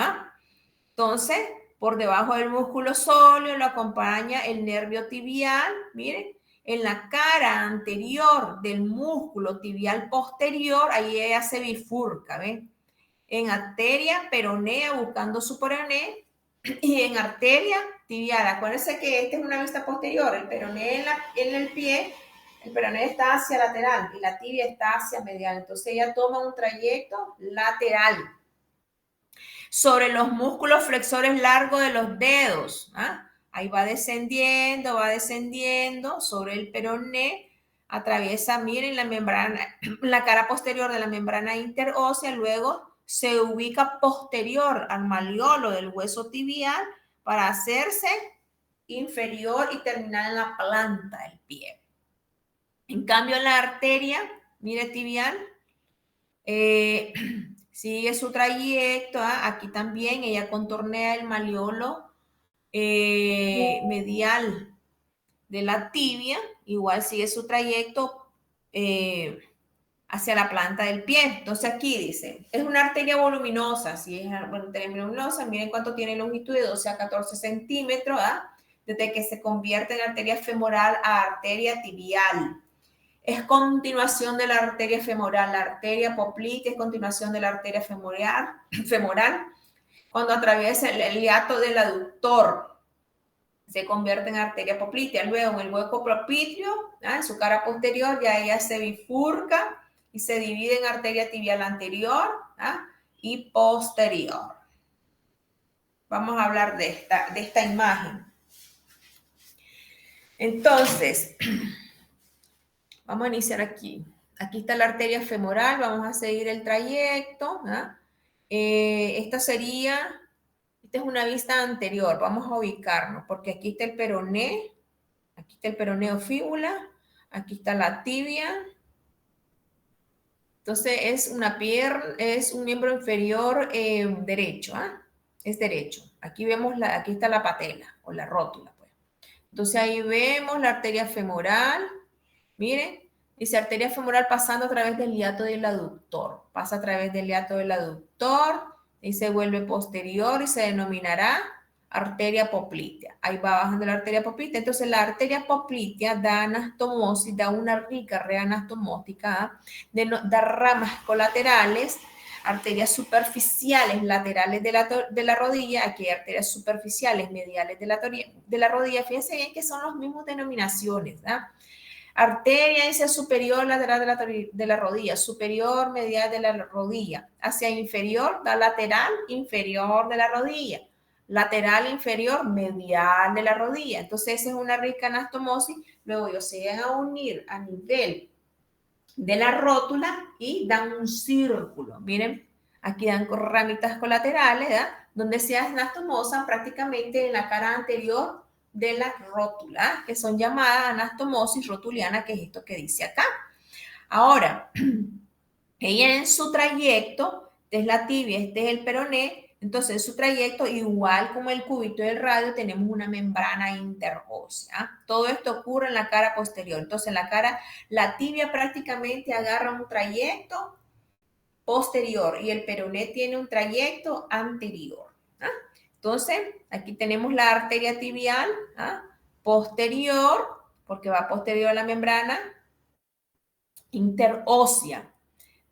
Entonces, por debajo del músculo sóleo lo acompaña el nervio tibial. Miren, en la cara anterior del músculo tibial posterior, ahí ella se bifurca, ¿ven? En arteria peronea buscando su peroné y en arteria tibial. Acuérdense que esta es una vista posterior, el peroné en el pie, el peroné está hacia lateral y la tibia está hacia medial. Entonces ella toma un trayecto lateral sobre los músculos flexores largos de los dedos. Ahí va descendiendo sobre el peroné, atraviesa, miren, la membrana, la cara posterior de la membrana interósea, luego se ubica posterior al malleolo del hueso tibial para hacerse inferior y terminar en la planta del pie. En cambio, la arteria, mire, tibial, sigue su trayecto. Aquí también ella contornea el malleolo medial de la tibia, igual sigue su trayecto hacia la planta del pie. Entonces aquí dice, es una arteria voluminosa. Si es una arteria voluminosa, miren cuánto tiene longitud, de 12 a 14 centímetros, desde que se convierte en arteria femoral a arteria tibial. Es continuación de la arteria femoral. La arteria poplitea es continuación de la arteria femoral. Cuando atraviesa el hiato del aductor, se convierte en arteria poplitea. Luego en el hueco popliteo, en su cara posterior, ya ella se bifurca y se divide en arteria tibial anterior y posterior. Vamos a hablar de esta imagen. Entonces, vamos a iniciar aquí. Aquí está la arteria femoral, vamos a seguir el trayecto. Esta es una vista anterior, vamos a ubicarnos, porque aquí está el peroné, aquí está el peroneo fíbula, aquí está la tibia. Entonces es una pierna, es un miembro inferior derecho, es derecho. Aquí vemos aquí está la patela o la rótula, pues. Entonces ahí vemos la arteria femoral. Miren, dice arteria femoral pasando a través del hiato del aductor. Pasa a través del hiato del aductor y se vuelve posterior y se denominará arteria poplitea. Ahí va bajando la arteria poplitea. Entonces la arteria poplitea da anastomosis, da una rica red anastomótica, da ramas colaterales, arterias superficiales laterales de la rodilla, aquí hay arterias superficiales mediales de la rodilla. Fíjense bien que son las mismas denominaciones, ¿verdad? Arteria dice superior lateral de la rodilla, superior medial de la rodilla, hacia inferior da lateral inferior de la rodilla, lateral inferior medial de la rodilla. Entonces esa es una rica anastomosis. Luego ellos se van a unir a nivel de la rótula y dan un círculo. Miren, aquí dan ramitas colaterales, ¿verdad? Donde se anastomosan prácticamente en la cara anterior de la rótula, que son llamadas anastomosis rotuliana, que es esto que dice acá. Ahora, ella en su trayecto, esta es la tibia, este es el peroné, entonces en su trayecto, igual como el cúbito del radio, tenemos una membrana interósea. Todo esto ocurre en la cara posterior. Entonces en la tibia prácticamente agarra un trayecto posterior y el peroné tiene un trayecto anterior. Entonces, aquí tenemos la arteria tibial posterior, porque va posterior a la membrana interósea.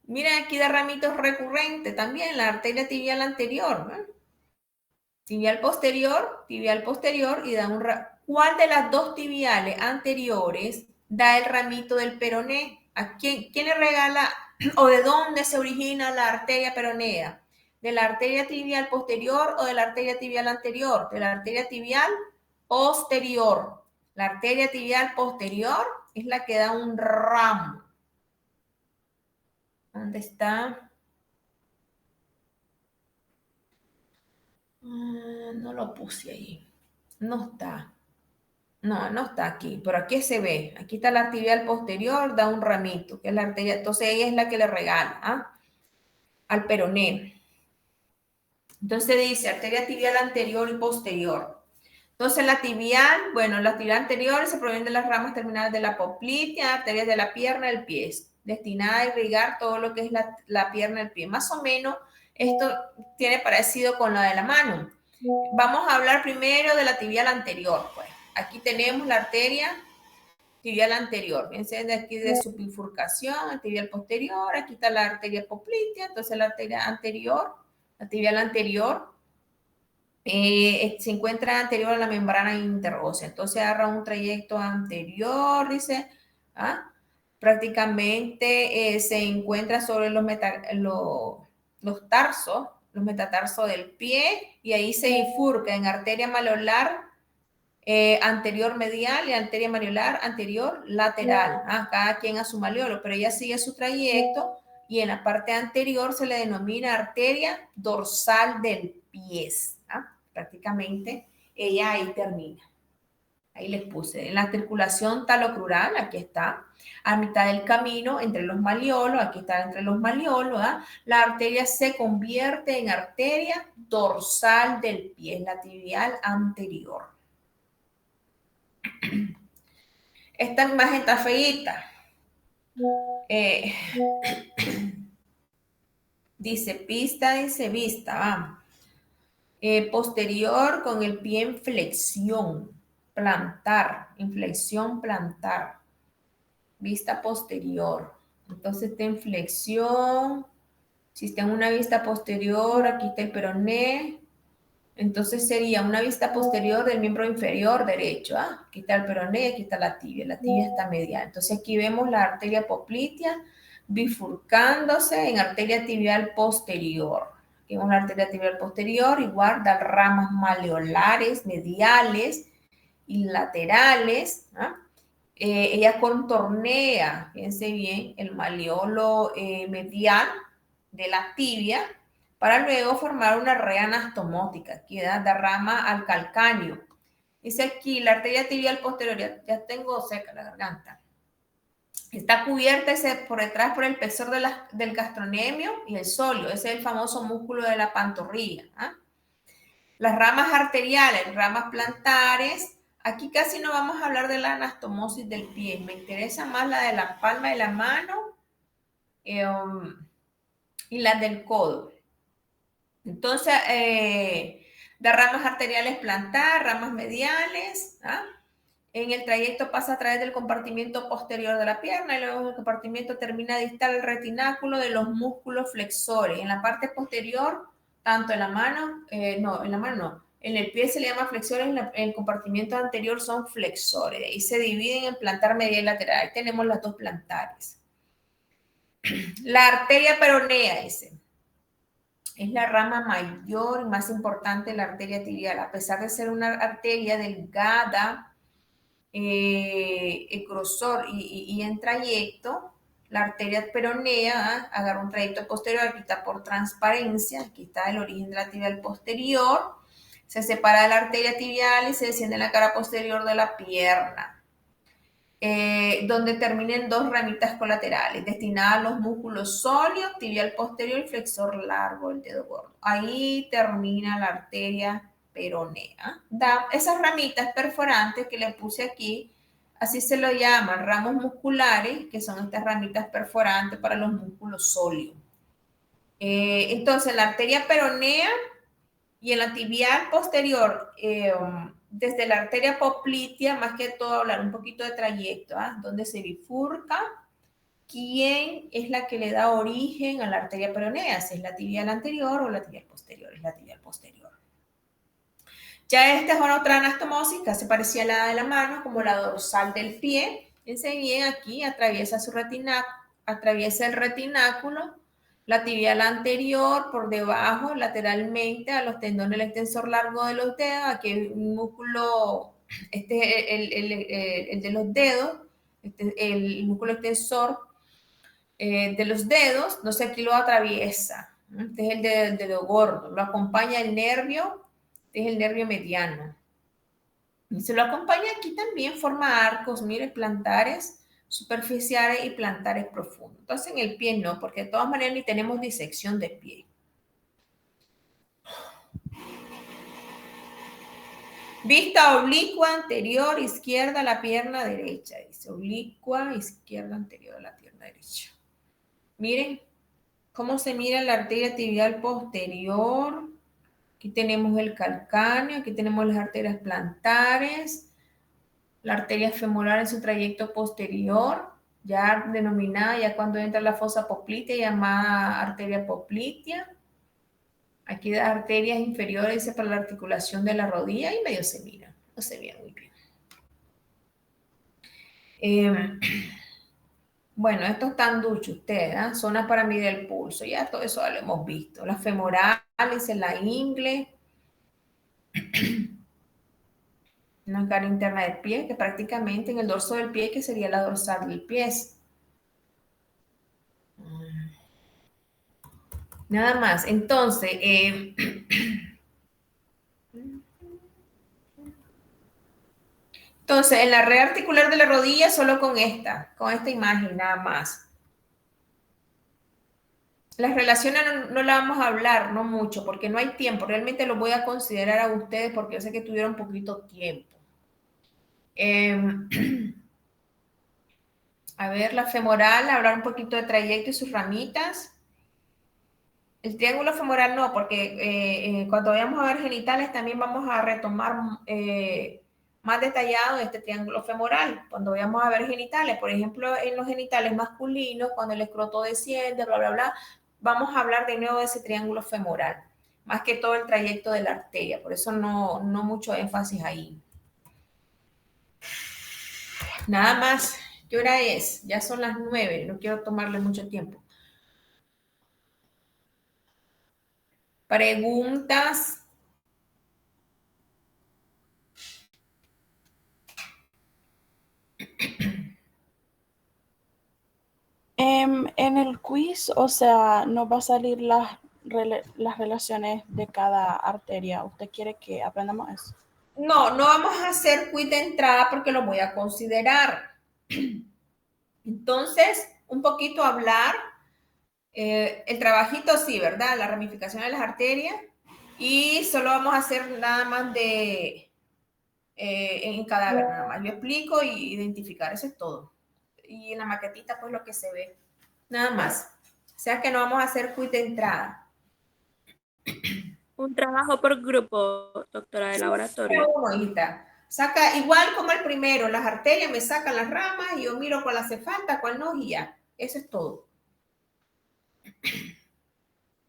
Miren aquí de ramitos recurrentes también, la arteria tibial anterior, tibial posterior y da un ¿cuál de las dos tibiales anteriores da el ramito del peroné? ¿A quién le regala o de dónde se origina la arteria peronea? ¿De la arteria tibial posterior o de la arteria tibial anterior? De la arteria tibial posterior. La arteria tibial posterior es la que da un ramo. ¿Dónde está? No lo puse ahí. No está. No está aquí, pero aquí se ve. Aquí está la tibial posterior, da un ramito, que es la arteria. Entonces ella es la que le regala al peroné. Entonces dice arteria tibial anterior y posterior. Entonces la tibial, bueno, las tibiales anteriores se provienen de las ramas terminales de la poplitea, arterias de la pierna del pie, destinada a irrigar todo lo que es la pierna del pie. Más o menos esto tiene parecido con la de la mano. Vamos a hablar primero de la tibial anterior, pues. Aquí tenemos la arteria tibial anterior. Fíjense de aquí de su bifurcación, el tibial posterior, aquí está la arteria poplitea, entonces la arteria anterior, la tibial anterior, se encuentra anterior a la membrana interósea. Entonces agarra un trayecto anterior, dice, prácticamente se encuentra sobre los tarsos, los metatarsos del pie, y ahí se bifurca en arteria maleolar anterior medial y arteria maleolar anterior lateral. Cada quien a su maleolo, pero ella sigue su trayecto y en la parte anterior se le denomina arteria dorsal del pie. Prácticamente ella ahí termina. Ahí les puse. En la circulación talocrural, aquí está, a mitad del camino entre los maleolos, aquí está entre los maleolos, la arteria se convierte en arteria dorsal del pie, la tibial anterior. Esta imagen está feíta. Dice vista. Posterior con el pie en flexión, inflexión plantar, vista posterior. Entonces está en flexión. Si está en una vista posterior, aquí está el peroné. Entonces sería una vista posterior del miembro inferior derecho. Aquí está el peroné, aquí está la tibia está medial. Entonces aquí vemos la arteria poplitea bifurcándose en arteria tibial posterior. Aquí vemos la arteria tibial posterior, igual da ramas maleolares, mediales y laterales. Ella contornea, fíjense bien, el maleolo medial de la tibia para luego formar una red anastomótica que da rama al calcáneo. Dice aquí, la arteria tibial posterior, ya tengo seca la garganta. Está cubierta por detrás por el espesor del gastrocnemio y el sóleo. Ese es el famoso músculo de la pantorrilla. ¿Ah? Las ramas arteriales, ramas plantares. Aquí casi no vamos a hablar de la anastomosis del pie. Me interesa más la de la palma de la mano y la del codo. Entonces, de ramas arteriales plantar, ramas mediales. ¿Ah? En el trayecto pasa a través del compartimiento posterior de la pierna y luego el compartimiento termina distal al retináculo de los músculos flexores. En la parte posterior, tanto en la mano, en el pie se le llama flexores, en el compartimiento anterior son flexores. Y se dividen en plantar medial y lateral. Ahí tenemos las dos plantares. La arteria peronea, dice, es la rama mayor y más importante de la arteria tibial. A pesar de ser una arteria delgada, grosor y en trayecto, la arteria peronea agarra un trayecto posterior, aquí está por transparencia, aquí está el origen de la tibial posterior, se separa de la arteria tibial y se desciende en la cara posterior de la pierna, donde terminan dos ramitas colaterales destinadas a los músculos sóleos, tibial posterior y flexor largo, el dedo gordo. Ahí termina la arteria peronea. Esas ramitas perforantes que le puse aquí, así se lo llaman ramos musculares, que son estas ramitas perforantes para los músculos sóleos. Entonces, la arteria peronea y en la tibial posterior, desde la arteria poplitea, más que todo hablar un poquito de trayecto, donde se bifurca, quién es la que le da origen a la arteria peronea, si es la tibial anterior o la tibial posterior, es la tibial posterior. Ya esta es otra anastomosis, casi parecía la de la mano, como la dorsal del pie. Fíjense bien aquí, atraviesa el retináculo, la tibial anterior por debajo, lateralmente a los tendones del extensor largo de los dedos. Aquí hay un músculo, este es el de los dedos, el músculo extensor de los dedos, no sé, aquí lo atraviesa. Este es el del dedo gordo, lo acompaña el nervio, este es el nervio mediano. Y se lo acompaña aquí también, forma arcos, mire, plantares superficiales y plantares profundos. Entonces en el pie no, porque de todas maneras ni tenemos disección de pie. Vista oblicua anterior izquierda a la pierna derecha. Dice oblicua izquierda anterior a la pierna derecha. Miren cómo se mira la arteria tibial posterior. Aquí tenemos el calcáneo, aquí tenemos las arterias plantares, la arteria femoral en su trayecto posterior, ya denominada, ya cuando entra la fosa poplitea, llamada arteria poplitea. Aquí las arterias inferiores, dice, para la articulación de la rodilla y medio se mira, no se ve muy bien. Bueno, esto es tan ducho ustedes, ¿eh? Zona para medir el pulso, ya todo eso ya lo hemos visto. Las femorales en la ingle, una cara interna del pie, que prácticamente en el dorso del pie, que sería la dorsal del pie. Nada más. Entonces, en la red articular de la rodilla, solo con esta imagen, nada más. Las relaciones no las vamos a hablar, no mucho, porque no hay tiempo. Realmente lo voy a considerar a ustedes porque yo sé que tuvieron poquito tiempo. A ver, la femoral, hablar un poquito de trayecto y sus ramitas. El triángulo femoral no, porque cuando vayamos a ver genitales también vamos a retomar más detallado este triángulo femoral. Cuando vayamos a ver genitales, por ejemplo, en los genitales masculinos, cuando el escroto desciende, bla, bla, bla, vamos a hablar de nuevo de ese triángulo femoral, más que todo el trayecto de la arteria. Por eso no mucho énfasis ahí. Nada más. ¿Qué hora es? Ya son las 9, no quiero tomarle mucho tiempo. Preguntas. En el quiz, o sea, nos va a salir las relaciones de cada arteria. ¿Usted quiere que aprendamos eso? No, no vamos a hacer quiz de entrada porque lo voy a considerar. Entonces, un poquito hablar, el trabajito sí, ¿verdad? La ramificación de las arterias y solo vamos a hacer nada más de en cadáver, nada más. Yo explico y identificar, eso es todo. Y en la maquetita, pues lo que se ve, nada más. O sea que no vamos a hacer quiz de entrada. Un trabajo por grupo, doctora de laboratorio. Saca igual como el primero, las arterias me sacan las ramas y yo miro cuál hace falta, cuál no y ya. Eso es todo.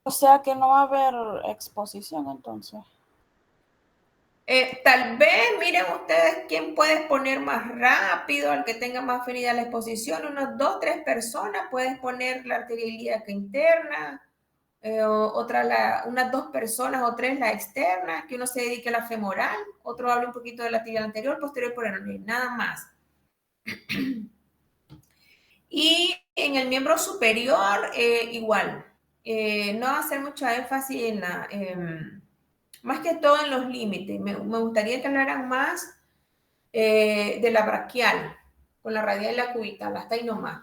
O sea que no va a haber exposición entonces. Tal vez miren ustedes quién puede exponer más rápido, al que tenga más afinidad a la exposición, unas 2 o 3 personas, puedes poner la arteria ilíaca interna, unas 2 personas o 3 la externa, que uno se dedique a la femoral, otro hable un poquito de la tibia anterior, posterior, por nada más. Y en el miembro superior, igual, no va a hacer mucha énfasis en la... más que todo en los límites. Me gustaría que hablaran más de la braquial, con la radial y la cubital, hasta ahí nomás.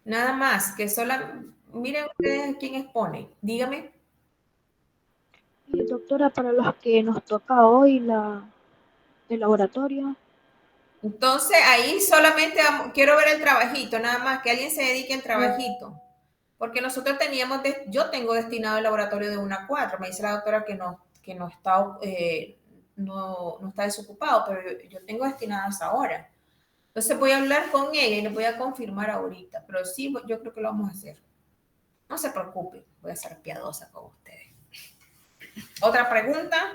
Nada más, que miren ustedes quién expone. Dígame. Doctora, para los que nos toca hoy el laboratorio. Entonces, ahí solamente quiero ver el trabajito, nada más, que alguien se dedique al trabajito. Porque nosotros yo tengo destinado el laboratorio de 1 a 4. Me dice la doctora que no está, no está desocupado, pero yo tengo destinado a esa hora. Entonces voy a hablar con ella y les voy a confirmar ahorita. Pero sí, yo creo que lo vamos a hacer. No se preocupen, voy a ser piadosa con ustedes. ¿Otra pregunta?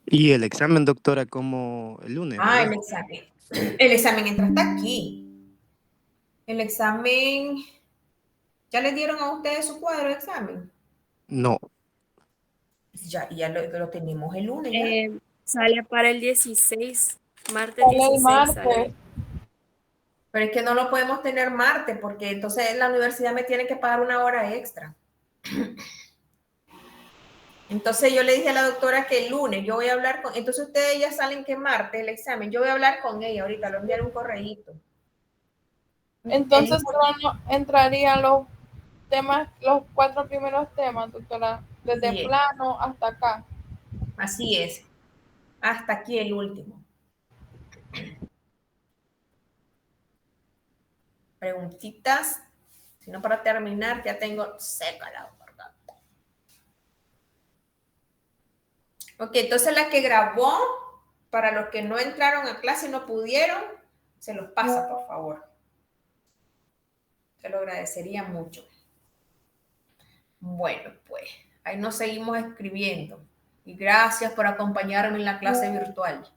Y el examen, doctora, como el lunes, Ah, ¿verdad? el examen. El examen entra hasta aquí. El examen, ¿ya les dieron a ustedes su cuadro de examen? No. Ya lo tenemos el lunes ya. Sale para el 16, martes Sale el 16. martes. Sale. Pero es que no lo podemos tener martes, porque entonces la universidad me tiene que pagar 1 hora extra. Entonces yo le dije a la doctora que el lunes yo voy a hablar con... Entonces ustedes ya salen que martes el examen. Yo voy a hablar con ella ahorita, le enviaré un correíto. Entonces entrarían los temas, los 4 primeros temas, doctora, desde Bien. plano hasta acá. Así es. Hasta aquí el último. Preguntitas. Si no, para terminar, ya tengo seca la garganta. Ok, entonces la que grabó, para los que no entraron a clase y no pudieron, se los pasa, por favor. Se lo agradecería mucho. Bueno, pues ahí nos seguimos escribiendo. Y gracias por acompañarme en la clase virtual.